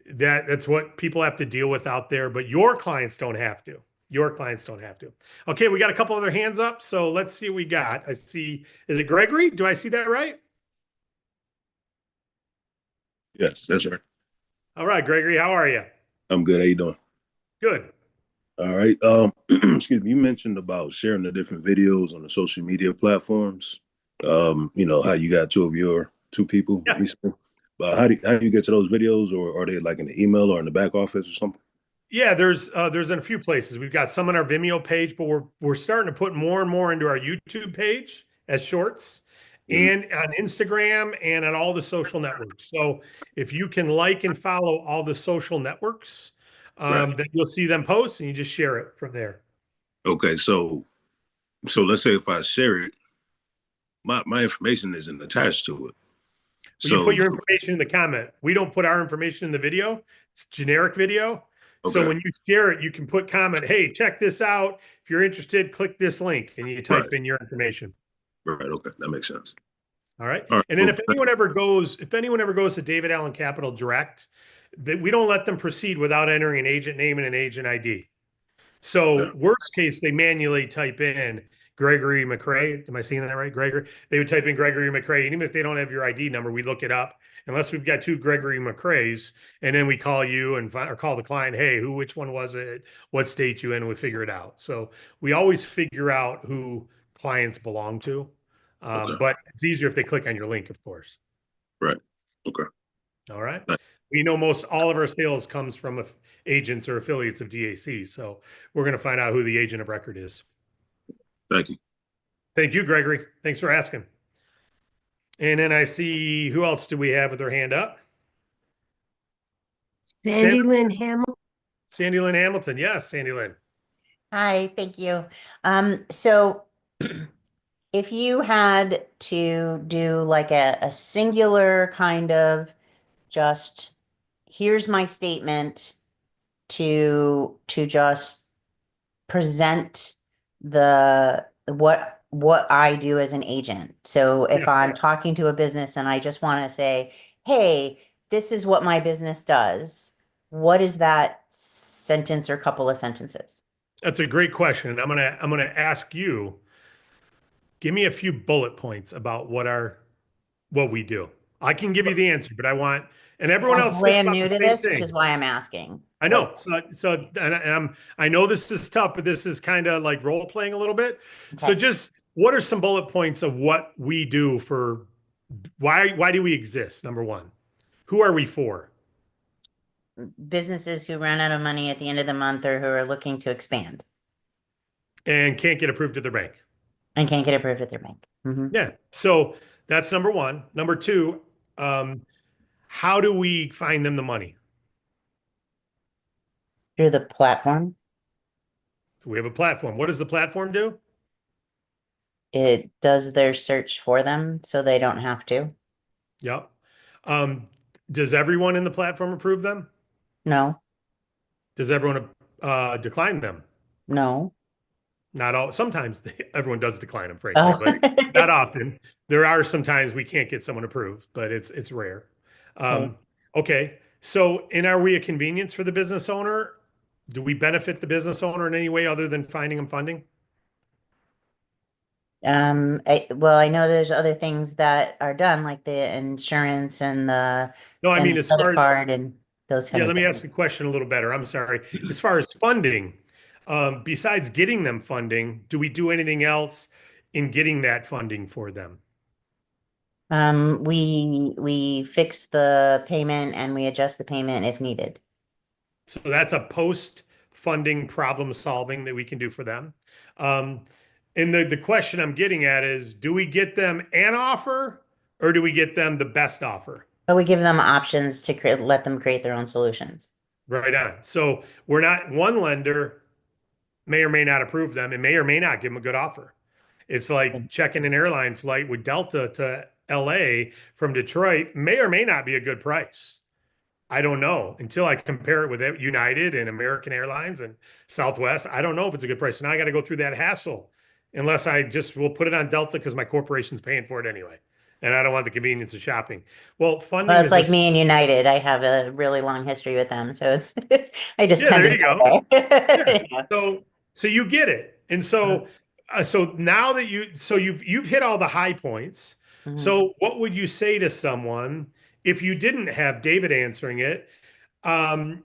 [SPEAKER 1] that's what people have to deal with out there, but your clients don't have to. Your clients don't have to. Okay, we got a couple other hands up, so let's see what we got. I see, is it Gregory? Do I see that right?
[SPEAKER 3] Yes, that's right.
[SPEAKER 1] All right, Gregory, how are you?
[SPEAKER 3] I'm good. How you doing?
[SPEAKER 1] Good.
[SPEAKER 3] All right. Excuse me. You mentioned about sharing the different videos on the social media platforms. How you got two people
[SPEAKER 1] Yeah.
[SPEAKER 3] recently. But how do you get to those videos, or are they like in the email or in the back office or something?
[SPEAKER 1] Yeah, there's in a few places. We've got some on our Vimeo page, but we're starting to put more and more into our YouTube page as shorts and on Instagram and on all the social networks. So if you can like and follow all the social networks,
[SPEAKER 3] Right.
[SPEAKER 1] then you'll see them post and you just share it from there.
[SPEAKER 3] Okay. So let's say if I share it, my information isn't attached to it.
[SPEAKER 1] Well, you put
[SPEAKER 3] So
[SPEAKER 1] your information in the comment. We don't put our information in the video. It's generic video. So
[SPEAKER 3] okay.
[SPEAKER 1] when you share it, you can put comment, hey, check this out. If you're interested, click this link and you type
[SPEAKER 3] Right.
[SPEAKER 1] in your information.
[SPEAKER 3] Right. Okay. That makes sense.
[SPEAKER 1] All right.
[SPEAKER 3] All right.
[SPEAKER 1] And then
[SPEAKER 3] Cool.
[SPEAKER 1] if anyone ever goes to David Allen Capital Direct, that we don't let them proceed without entering an agent name and an agent ID.
[SPEAKER 3] Yeah.
[SPEAKER 1] So worst case, they manually type in Gregory McRae. Am I seeing that right? Gregory. They would type in Gregory McRae. Even if they don't have your ID number, we look it up. Unless we've got two Gregory McRaes, and then we call you or call the client. Hey, which one was it? What state you in? We figure it out. So we always figure out who clients belong to.
[SPEAKER 3] Okay.
[SPEAKER 1] But it's easier if they click on your link, of course.
[SPEAKER 3] Right. Okay.
[SPEAKER 1] All right.
[SPEAKER 3] Right.
[SPEAKER 1] We know most all of our sales comes from agents or affiliates of DAC. So we're going to find out who the agent of record is.
[SPEAKER 3] Thank you.
[SPEAKER 1] Thank you, Gregory. Thanks for asking. And then I see, who else do we have with their hand up?
[SPEAKER 4] Sandy Lynn Hamilton.
[SPEAKER 1] Sandy Lynn Hamilton. Yes, Sandy Lynn.
[SPEAKER 5] Hi, thank you. So if you had to do like a singular kind of just here's my statement to just present the what I do as an agent. So if
[SPEAKER 1] Yeah.
[SPEAKER 5] I'm talking to a business and I just want to say, hey, this is what my business does, what is that sentence or couple of sentences?
[SPEAKER 1] That's a great question. I'm gonna ask you, give me a few bullet points about what we do. I can give you the answer, but and everyone
[SPEAKER 5] I'm
[SPEAKER 1] else thinks
[SPEAKER 5] brand
[SPEAKER 1] about
[SPEAKER 5] new
[SPEAKER 1] the
[SPEAKER 5] to
[SPEAKER 1] same
[SPEAKER 5] this, which
[SPEAKER 1] thing.
[SPEAKER 5] is why I'm asking.
[SPEAKER 1] I know. I know this is tough, but this is kind of like role playing a little bit. So
[SPEAKER 5] Okay.
[SPEAKER 1] just what are some bullet points of what we do for why do we exist? Number one, who are we for?
[SPEAKER 5] Businesses who run out of money at the end of the month or who are looking to expand
[SPEAKER 1] And can't get approved at their bank.
[SPEAKER 5] and can't get approved at their bank.
[SPEAKER 1] Yeah. So that's number one. Number two, how do we find them the money?
[SPEAKER 5] Through the platform,
[SPEAKER 1] We have a platform. What does the platform do?
[SPEAKER 5] it does their search for them so they don't have to.
[SPEAKER 1] Yep. Does everyone in the platform approve them?
[SPEAKER 5] No,
[SPEAKER 1] Does everyone decline them?
[SPEAKER 5] no.
[SPEAKER 1] Not all. Sometimes everyone does decline them, frankly,
[SPEAKER 5] Oh,
[SPEAKER 1] but not often. There are some times we can't get someone approved, but it's rare.
[SPEAKER 5] okay.
[SPEAKER 1] Okay. So, and are we a convenience for the business owner? Do we benefit the business owner in any way other than finding them funding?
[SPEAKER 5] Well, I know there's other things that are done, like the insurance and
[SPEAKER 1] No, I mean,
[SPEAKER 5] the
[SPEAKER 1] as
[SPEAKER 5] credit
[SPEAKER 1] far as,
[SPEAKER 5] card and those kind
[SPEAKER 1] yeah,
[SPEAKER 5] of
[SPEAKER 1] let me
[SPEAKER 5] things.
[SPEAKER 1] ask the question a little better. I'm sorry. As far as funding, besides getting them funding, do we do anything else in getting that funding for them?
[SPEAKER 5] We fix the payment and we adjust the payment if needed.
[SPEAKER 1] So that's a post-funding problem solving that we can do for them. Um, and the question I'm getting at is, do we get them an offer or do we get them the best offer?
[SPEAKER 5] But we give them options to let them create their own solutions.
[SPEAKER 1] Right on. So we're not one lender may or may not approve them and may or may not give them a good offer. It's like checking an airline flight with Delta to LA from Detroit may or may not be a good price. I don't know until I compare it with United and American Airlines and Southwest. I don't know if it's a good price. And now I got to go through that hassle unless I just will put it on Delta because my corporation's paying for it anyway. And I don't want the convenience of shopping. Well, funding
[SPEAKER 5] Well, it's
[SPEAKER 1] is
[SPEAKER 5] like
[SPEAKER 1] a,
[SPEAKER 5] me and United. I have a really long history with them, so it's I just
[SPEAKER 1] yeah,
[SPEAKER 5] tend
[SPEAKER 1] there
[SPEAKER 5] to
[SPEAKER 1] you go.
[SPEAKER 5] go
[SPEAKER 1] Yeah.
[SPEAKER 5] there. Yeah.
[SPEAKER 1] So you get it. And so now that you've hit all the high points.
[SPEAKER 5] Mhm.
[SPEAKER 1] So what would you say to someone if you didn't have David answering it? Um,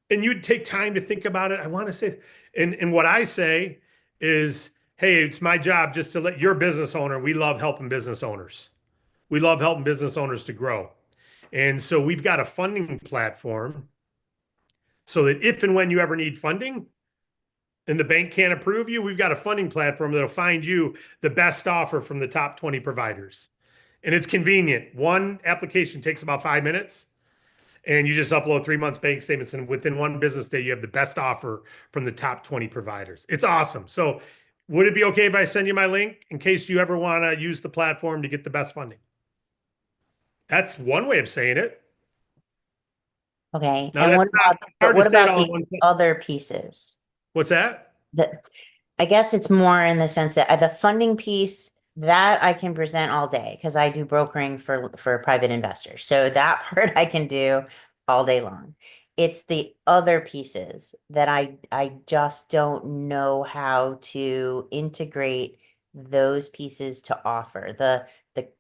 [SPEAKER 1] and you'd take time to think about it. I want to say, and what I say is, hey, it's my job just to let your business owner, we love helping business owners. We love helping business owners to grow. And so we've got a funding platform so that if and when you ever need funding and the bank can't approve you, we've got a funding platform that'll find you the best offer from the top 20 providers. And it's convenient. One application takes about 5 minutes and you just upload 3 months bank statements, and within one business day, you have the best offer from the top 20 providers. It's awesome. So would it be okay if I send you my link in case you ever want to use the platform to get the best funding? That's one way of saying it.
[SPEAKER 5] Okay.
[SPEAKER 1] Now
[SPEAKER 5] And
[SPEAKER 1] that's
[SPEAKER 5] what
[SPEAKER 1] not
[SPEAKER 5] about
[SPEAKER 1] it's hard to
[SPEAKER 5] what
[SPEAKER 1] say it
[SPEAKER 5] about
[SPEAKER 1] all in
[SPEAKER 5] the
[SPEAKER 1] one.
[SPEAKER 5] other pieces?
[SPEAKER 1] What's that?
[SPEAKER 5] That I guess it's more in the sense that the funding piece that I can present all day because I do brokering for private investors. So that part I can do all day long. It's the other pieces that I just don't know how to integrate those pieces to offer. The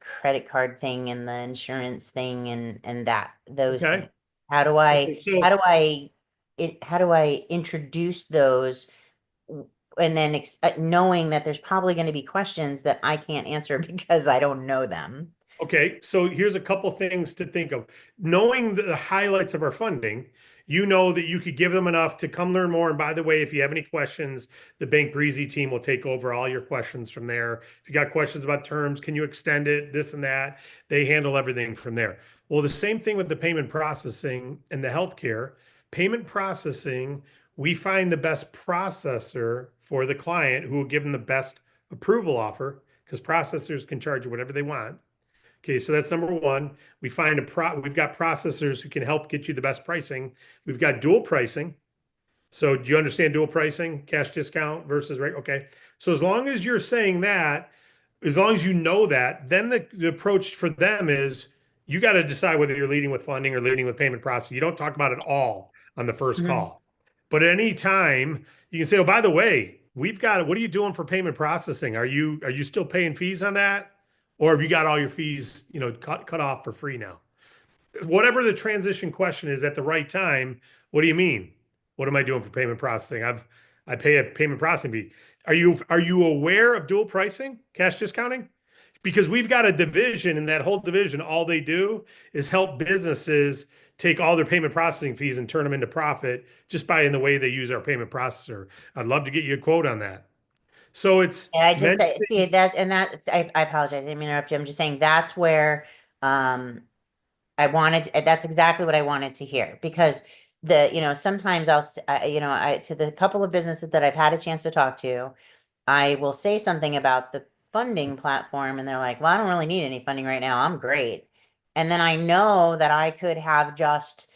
[SPEAKER 5] credit card thing and the insurance thing and that those things.
[SPEAKER 1] Okay.
[SPEAKER 5] How do
[SPEAKER 1] Okay.
[SPEAKER 5] I
[SPEAKER 1] So
[SPEAKER 5] how do I how do I introduce those and then knowing that there's probably going to be questions that I can't answer because I don't know them.
[SPEAKER 1] Okay, so here's a couple things to think of. Knowing the highlights of our funding, you know that you could give them enough to come learn more. And by the way, if you have any questions, the Bank Breezy team will take over all your questions from there. If you got questions about terms, can you extend it, this and that, they handle everything from there. Well, the same thing with the payment processing and the healthcare. Payment processing, we find the best processor for the client who will give them the best approval offer because processors can charge you whatever they want. Okay, so that's number one. We've got processors who can help get you the best pricing. We've got dual pricing. So do you understand dual pricing, cash discount versus right? Okay. So as long as you're saying that, as long as you know that, then the approach for them is you got to decide whether you're leading with funding or leading with payment processing. You don't talk about it all on the first
[SPEAKER 5] Mhm.
[SPEAKER 1] call. But at any time, you can say, oh, by the way, what are you doing for payment processing? Are you still paying fees on that? Or have you got all your fees, cut off for free now? Whatever the transition question is at the right time, what do you mean? What am I doing for payment processing? I pay a payment processing fee. Are you aware of dual pricing, cash discounting? Because we've got a division, and that whole division, all they do is help businesses take all their payment processing fees and turn them into profit just by in the way they use our payment processor. I'd love to get you a quote on that. So it's
[SPEAKER 5] And I just
[SPEAKER 1] meant,
[SPEAKER 5] say, see that, and that's, I apologize. I didn't mean to interrupt you. I'm just saying that's where, that's exactly what I wanted to hear because sometimes to the couple of businesses that I've had a chance to talk to, I will say something about the funding platform and they're like, well, I don't really need any funding right now. I'm great. And then I know that I could have just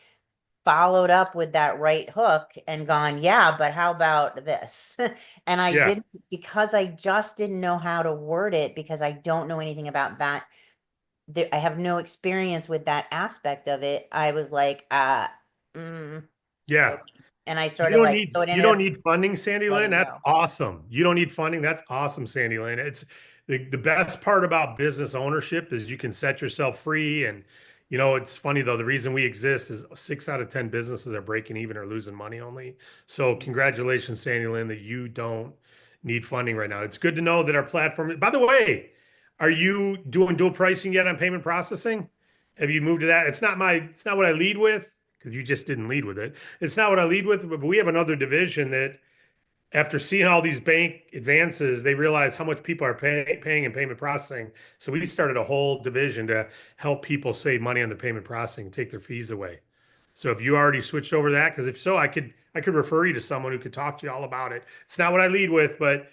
[SPEAKER 5] followed up with that right hook and gone, yeah, but how about this? And I
[SPEAKER 1] yeah,
[SPEAKER 5] didn't, because I just didn't know how to word it because I don't know anything about that. I have no experience with that aspect of it. I was like,
[SPEAKER 1] yeah.
[SPEAKER 5] okay. And I sort of like, so it
[SPEAKER 1] You
[SPEAKER 5] ended
[SPEAKER 1] don't
[SPEAKER 5] up
[SPEAKER 1] need funding, Sandy Lynn.
[SPEAKER 5] letting
[SPEAKER 1] That's
[SPEAKER 5] go.
[SPEAKER 1] awesome. You don't need funding. That's awesome, Sandy Lynn. It's the best part about business ownership is you can set yourself free. And it's funny though, the reason we exist is 6 out of 10 businesses are breaking even or losing money only. So congratulations, Sandy Lynn, that you don't need funding right now. It's good to know that our platform, by the way, are you doing dual pricing yet on payment processing? Have you moved to that? It's not what I lead with because you just didn't lead with it. It's not what I lead with, but we have another division that after seeing all these bank advances, they realize how much people are paying in payment processing. So we started a whole division to help people save money on the payment processing and take their fees away. So if you already switched over to that, because if so, I could refer you to someone who could talk to you all about it. It's not what I lead with, but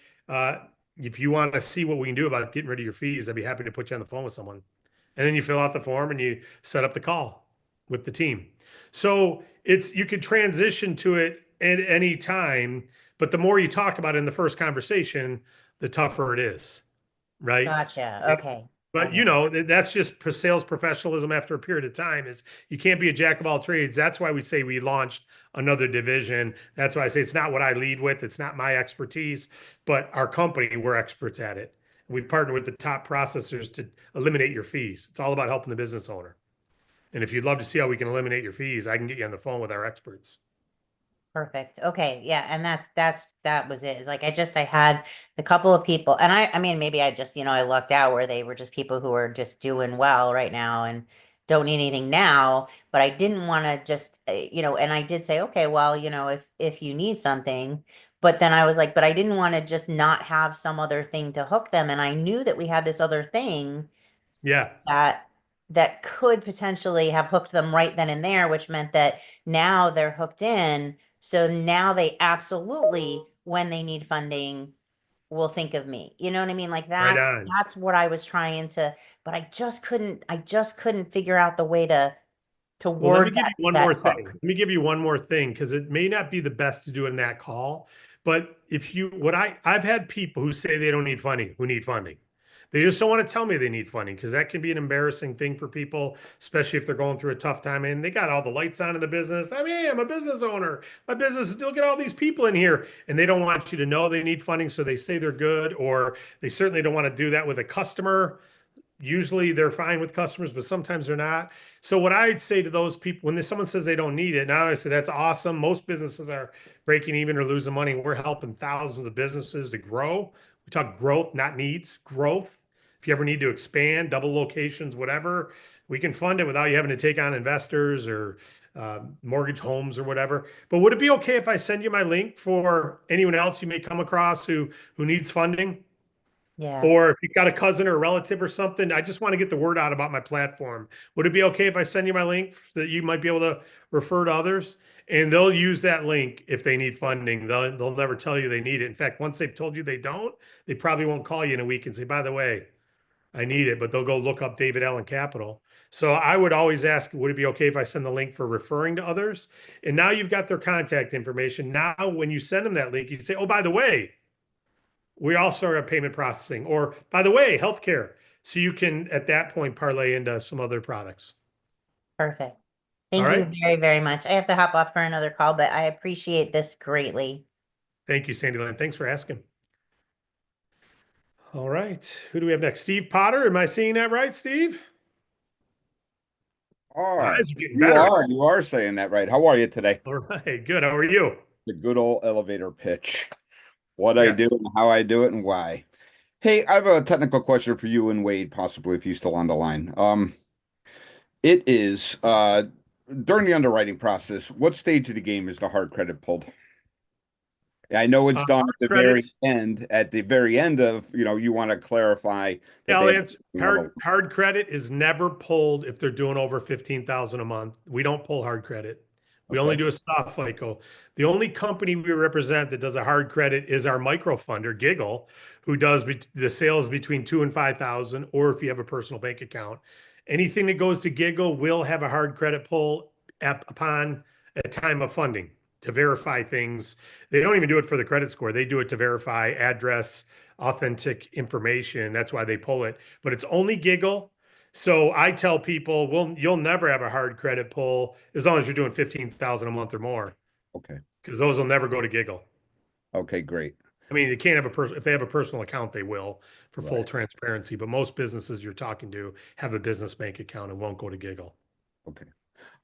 [SPEAKER 1] if you want to see what we can do about getting rid of your fees, I'd be happy to put you on the phone with someone. And then you fill out the form and you set up the call with the team. So you could transition to it at any time, but the more you talk about it in the first conversation, the tougher it is, right?
[SPEAKER 5] Gotcha. Okay. I
[SPEAKER 1] But
[SPEAKER 5] get it.
[SPEAKER 1] that's just sales professionalism after a period of time is you can't be a jack of all trades. That's why we say we launched another division. That's why I say it's not what I lead with. It's not my expertise, but our company, we're experts at it. We've partnered with the top processors to eliminate your fees. It's all about helping the business owner. And if you'd love to see how we can eliminate your fees, I can get you on the phone with our experts.
[SPEAKER 5] Perfect. Okay. Yeah. And that was it. It's like, I had the couple of people and I mean, maybe I just, I lucked out where they were just people who are just doing well right now and don't need anything now, but I didn't want to just, and I did say, okay, well, if you need something, but then I was like, but I didn't want to just not have some other thing to hook them. And I knew that we had this other thing
[SPEAKER 1] Yeah.
[SPEAKER 5] that could potentially have hooked them right then and there, which meant that now they're hooked in. So now they absolutely, when they need funding, will think of me. You know what I mean? Like
[SPEAKER 1] Right
[SPEAKER 5] that's
[SPEAKER 1] on.
[SPEAKER 5] what I was trying to, but I just couldn't figure out the way to
[SPEAKER 1] Well, let me
[SPEAKER 5] word
[SPEAKER 1] give you one
[SPEAKER 5] that
[SPEAKER 1] more thing.
[SPEAKER 5] hook.
[SPEAKER 1] Let me give you one more thing because it may not be the best to do in that call. But if you, what I've had people who say they don't need funding, who need funding. They just don't want to tell me they need funding because that can be an embarrassing thing for people, especially if they're going through a tough time and they got all the lights on in the business. I mean, I'm a business owner. My business, look at all these people in here. And they don't want you to know they need funding. So they say they're good, or they certainly don't want to do that with a customer. Usually they're fine with customers, but sometimes they're not. So what I'd say to those people when someone says they don't need it, now I say that's awesome. Most businesses are breaking even or losing money. We're helping thousands of businesses to grow. We talk growth, not needs, growth. If you ever need to expand, double locations, whatever, we can fund it without you having to take on investors or mortgage homes or whatever. But would it be okay if I send you my link for anyone else you may come across who needs funding?
[SPEAKER 5] Yeah,
[SPEAKER 1] Or if you've got a cousin or a relative or something, I just want to get the word out about my platform. Would it be okay if I send you my link that you might be able to refer to others? And they'll use that link if they need funding. They'll never tell you they need it. In fact, once they've told you they don't, they probably won't call you in a week and say, by the way, I need it, but they'll go look up David Allen Capital. So I would always ask, would it be okay if I send the link for referring to others? And now you've got their contact information. Now, when you send them that link, you say, oh, by the way, we also are payment processing, or by the way, healthcare. So you can at that point parlay into some other products.
[SPEAKER 5] perfect.
[SPEAKER 1] All
[SPEAKER 5] Thank you
[SPEAKER 1] right.
[SPEAKER 5] very, very much. I have to hop off for another call, but I appreciate this greatly.
[SPEAKER 1] Thank you, Sandy Lynn. Thanks for asking. All right. Who do we have next? Steve Potter. Am I seeing that right, Steve?
[SPEAKER 4] Are.
[SPEAKER 1] Eyes are getting
[SPEAKER 4] You
[SPEAKER 1] better.
[SPEAKER 4] are. You are saying that right. How are you today?
[SPEAKER 1] All right. Good. How are you?
[SPEAKER 4] The good old elevator pitch. what I do
[SPEAKER 1] Yes.
[SPEAKER 4] and how I do it and why. Hey, I have a technical question for you and Wade, possibly if he's still on the line. It is during the underwriting process, what stage of the game is the hard credit pulled? I know it's done
[SPEAKER 1] Hard
[SPEAKER 4] at the very
[SPEAKER 1] credit.
[SPEAKER 4] end. At the very end of, you want to clarify that
[SPEAKER 1] I'll
[SPEAKER 4] they have
[SPEAKER 1] answer.
[SPEAKER 4] a level.
[SPEAKER 1] Hard credit is never pulled if they're doing over 15,000 a month. We don't pull hard credit. We only
[SPEAKER 4] Okay.
[SPEAKER 1] do a soft FICO. The only company we represent that does a hard credit is our micro funder, Giggle, who does the sales between 2 and 5,000, or if you have a personal bank account. Anything that goes to Giggle will have a hard credit pull upon a time of funding to verify things. They don't even do it for the credit score. They do it to verify address, authentic information. That's why they pull it. But it's only Giggle. So I tell people, well, you'll never have a hard credit pull as long as you're doing 15,000 a month or more,
[SPEAKER 4] Okay.
[SPEAKER 1] because those will never go to Giggle.
[SPEAKER 4] Okay, great.
[SPEAKER 1] I mean, they can't have a person if they have a personal account, they will for full
[SPEAKER 4] Right.
[SPEAKER 1] transparency. But most businesses you're talking to have a business bank account and won't go to Giggle.
[SPEAKER 4] Okay.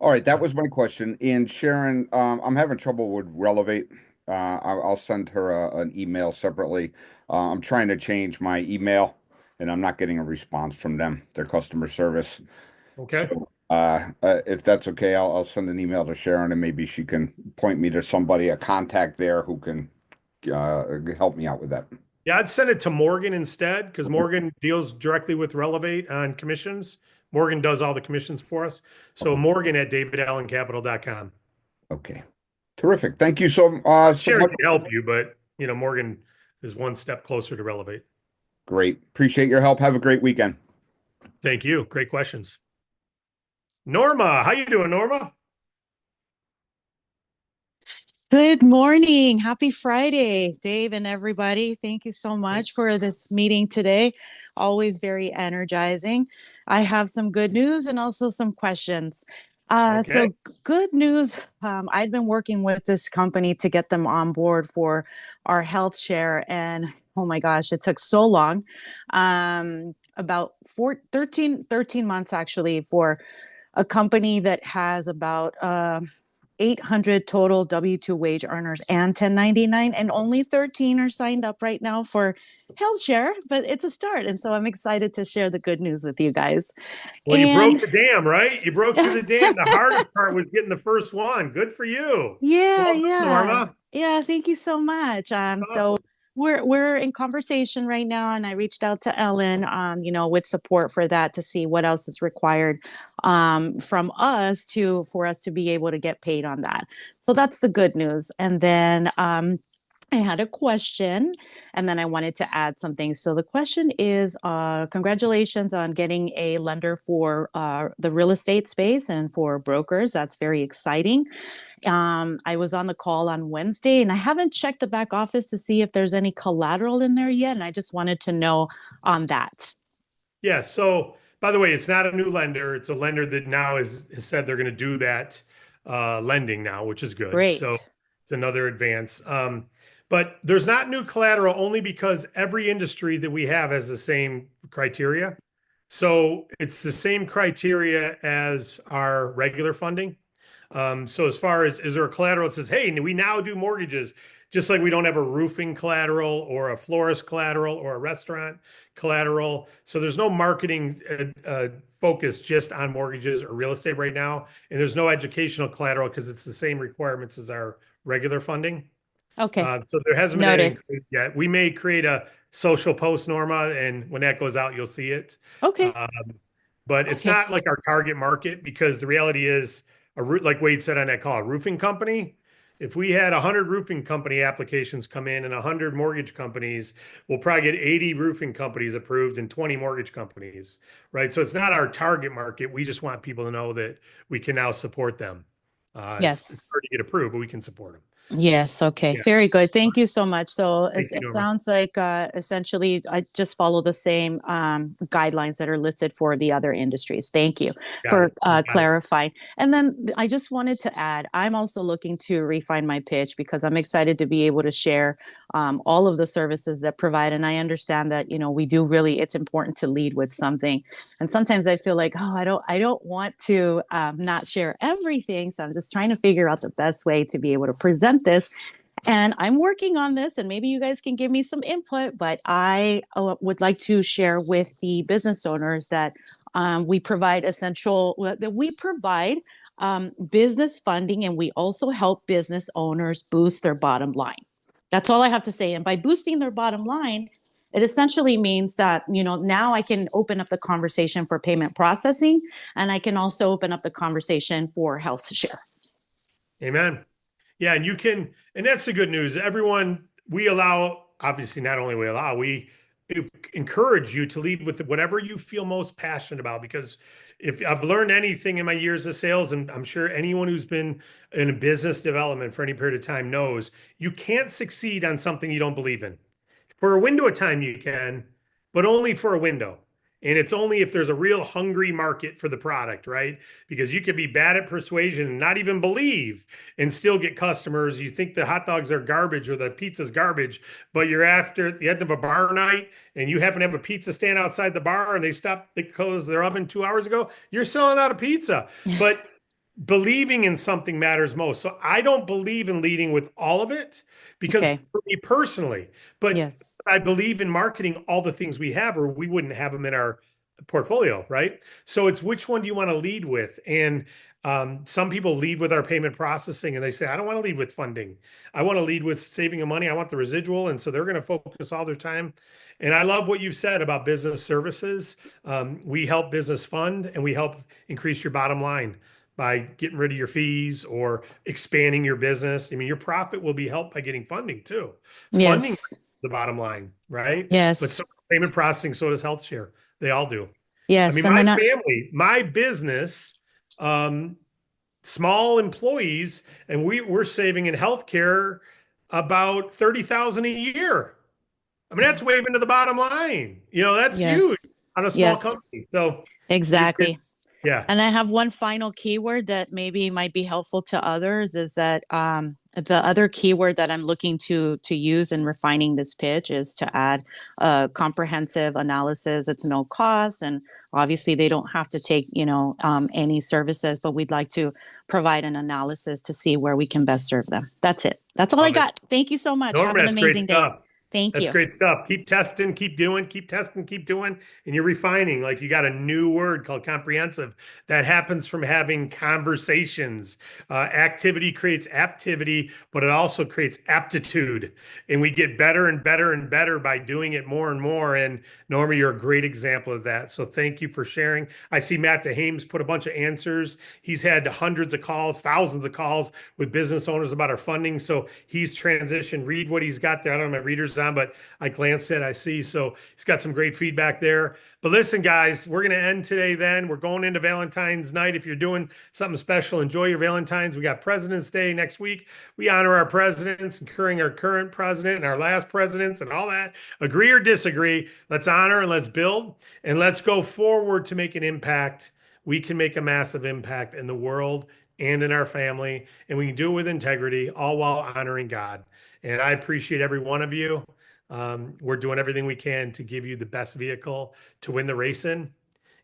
[SPEAKER 4] All right, that was my question. And Sharon, I'm having trouble with Relevate. I'll send her an email separately. I'm trying to change my email, and I'm not getting a response from them, their customer service.
[SPEAKER 1] Okay.
[SPEAKER 4] So, if that's okay, I'll send an email to Sharon, and maybe she can point me to somebody, a contact there who can help me out with that.
[SPEAKER 1] Yeah, I'd send it to Morgan instead because Morgan deals directly with Relevate on commissions. Morgan does all the commissions for us. So
[SPEAKER 4] Okay.
[SPEAKER 1] Morgan at davidallencapital.com.
[SPEAKER 4] Okay. Terrific. Thank you so
[SPEAKER 1] Sherry
[SPEAKER 4] much.
[SPEAKER 1] can help you, but Morgan is one step closer to Relevate.
[SPEAKER 4] Great. Appreciate your help. Have a great weekend.
[SPEAKER 1] Thank you. Great questions. Norma, how you doing, Norma?
[SPEAKER 6] Good morning. Happy Friday, Dave and everybody. Thank you so much for this meeting today. Always very energizing. I have some good news and also some questions. So good news. I've been working with this company to get them on board for our health share, and oh my gosh, it took so long. About 13 months actually for a company that has about 800 total W-2 wage earners and 1099, and only 13 are signed up right now for health share, but it's a start. And so I'm excited to share the good news with you guys.
[SPEAKER 1] Well, you broke the dam, right? You broke through the dam. The hardest part was getting the first one. Good for you.
[SPEAKER 6] Yeah,
[SPEAKER 1] Well done, Norma.
[SPEAKER 6] yeah. Thank you so much. So
[SPEAKER 1] Awesome.
[SPEAKER 6] we're in conversation right now, and I reached out to Ellen, with support for that to see what else is required from us for us to be able to get paid on that. So that's the good news. And then I had a question, and then I wanted to add something. So the question is, congratulations on getting a lender for the real estate space and for brokers. That's very exciting. I was on the call on Wednesday, and I haven't checked the back office to see if there's any collateral in there yet. And I just wanted to know on that.
[SPEAKER 1] Yeah. So, by the way, it's not a new lender. It's a lender that now has said they're going to do that lending now, which is good.
[SPEAKER 6] Great.
[SPEAKER 1] So it's another advance. But there's not new collateral only because every industry that we have has the same criteria. So it's the same criteria as our regular funding. So as far as, is there a collateral that says, hey, we now do mortgages, just like we don't have a roofing collateral or a florist collateral or a restaurant collateral. So there's no marketing focus just on mortgages or real estate right now. And there's no educational collateral because it's the same requirements as our regular funding.
[SPEAKER 6] Okay.
[SPEAKER 1] So there hasn't been
[SPEAKER 6] Noted.
[SPEAKER 1] anything created yet. We may create a social post, Norma, and when that goes out, you'll see it.
[SPEAKER 6] Okay.
[SPEAKER 1] But it's
[SPEAKER 6] Okay.
[SPEAKER 1] not like our target market because the reality is, like Wade said on that call, a roofing company, if we had 100 roofing company applications come in and 100 mortgage companies, we'll probably get 80 roofing companies approved and 20 mortgage companies, right? So it's not our target market. We just want people to know that we can now support them. It's
[SPEAKER 6] Yes.
[SPEAKER 1] hard to get approved, but we can support them.
[SPEAKER 6] Yes. Okay.
[SPEAKER 1] Yeah.
[SPEAKER 6] Very good. Thank you so much. So
[SPEAKER 1] Thank you,
[SPEAKER 6] it
[SPEAKER 1] Norma.
[SPEAKER 6] sounds like essentially I just follow the same guidelines that are listed for the other industries. Thank you
[SPEAKER 1] Got
[SPEAKER 6] for
[SPEAKER 1] it. You got it.
[SPEAKER 6] clarifying. And then I just wanted to add, I'm also looking to refine my pitch because I'm excited to be able to share all of the services that provide. And I understand that, we do really, it's important to lead with something. And sometimes I feel like, oh, I don't want to not share everything. So I'm just trying to figure out the best way to be able to present this. And I'm working on this, and maybe you guys can give me some input, but I would like to share with the business owners that we provide business funding, and we also help business owners boost their bottom line. That's all I have to say. And by boosting their bottom line, it essentially means that, now I can open up the conversation for payment processing, and I can also open up the conversation for health share.
[SPEAKER 1] Amen. Yeah, and that's the good news. Everyone, obviously not only we encourage you to lead with whatever you feel most passionate about, because if I've learned anything in my years of sales, and I'm sure anyone who's been in business development for any period of time knows, you can't succeed on something you don't believe in. For a window of time you can, but only for a window. And it's only if there's a real hungry market for the product, right? Because you could be bad at persuasion and not even believe and still get customers. You think the hot dogs are garbage or the pizza's garbage, but you're after at the end of a bar night and you happen to have a pizza stand outside the bar and they closed their oven 2 hours ago, you're selling out a pizza. But believing in something matters most. So I don't believe in leading with all of it because for me personally, but
[SPEAKER 6] yes,
[SPEAKER 1] I believe in marketing all the things we have, or we wouldn't have them in our portfolio, right? So it's which one do you want to lead with? And some people lead with our payment processing and they say, I don't want to lead with funding. I want to lead with saving of money. I want the residual. And so they're going to focus all their time. And I love what you've said about business services. We help business fund and we help increase your bottom line by getting rid of your fees or expanding your business. I mean, your profit will be helped by getting funding too. Funding
[SPEAKER 6] yes,
[SPEAKER 1] the bottom line, right?
[SPEAKER 6] yes,
[SPEAKER 1] But so payment processing, so does health share. They all do.
[SPEAKER 6] yes.
[SPEAKER 1] I mean,
[SPEAKER 6] And
[SPEAKER 1] my
[SPEAKER 6] then
[SPEAKER 1] family, my business, small employees, and we're saving in healthcare about $30,000 a year. I mean, that's waving to the bottom line. That's huge
[SPEAKER 6] yes,
[SPEAKER 1] on a small
[SPEAKER 6] yes,
[SPEAKER 1] company. So
[SPEAKER 6] exactly.
[SPEAKER 1] yeah.
[SPEAKER 6] And I have one final keyword that maybe might be helpful to others is that the other keyword that I'm looking to use in refining this pitch is to add comprehensive analysis. It's no cost, and obviously they don't have to take any services, but we'd like to provide an analysis to see where we can best serve them. That's it. That's all I got. Thank you so much.
[SPEAKER 1] Norma,
[SPEAKER 6] Have an
[SPEAKER 1] that's great
[SPEAKER 6] amazing day.
[SPEAKER 1] stuff.
[SPEAKER 6] Thank
[SPEAKER 1] That's
[SPEAKER 6] you.
[SPEAKER 1] great stuff. Keep testing, keep doing, keep testing, keep doing. And you're refining. Like you got a new word called comprehensive that happens from having conversations. Activity creates aptivity, but it also creates aptitude. And we get better and better and better by doing it more and more. And Norma, you're a great example of that. So thank you for sharing. I see Matt DeHames put a bunch of answers. He's had hundreds of calls, thousands of calls with business owners about our funding. So he's transitioned. Read what he's got there. I don't know my readers on, but I glanced at, I see. So he's got some great feedback there. But listen, guys, we're going to end today then. We're going into Valentine's night. If you're doing something special, enjoy your Valentine's. We got President's Day next week. We honor our presidents, including our current president and our last presidents and all that. Agree or disagree, let's honor and let's build and let's go forward to make an impact. We can make a massive impact in the world and in our family, and we can do it with integrity, all while honoring God. And I appreciate every one of you. We're doing everything we can to give you the best vehicle to win the race in.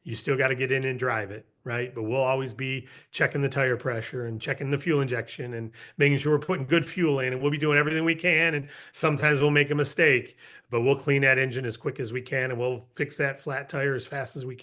[SPEAKER 1] You still got to get in and drive it, right? But we'll always be checking the tire pressure and checking the fuel injection and making sure we're putting good fuel in. And we'll be doing everything we can. And sometimes we'll make a mistake, but we'll clean that engine as quick as we can and we'll fix that flat tire as fast as we can.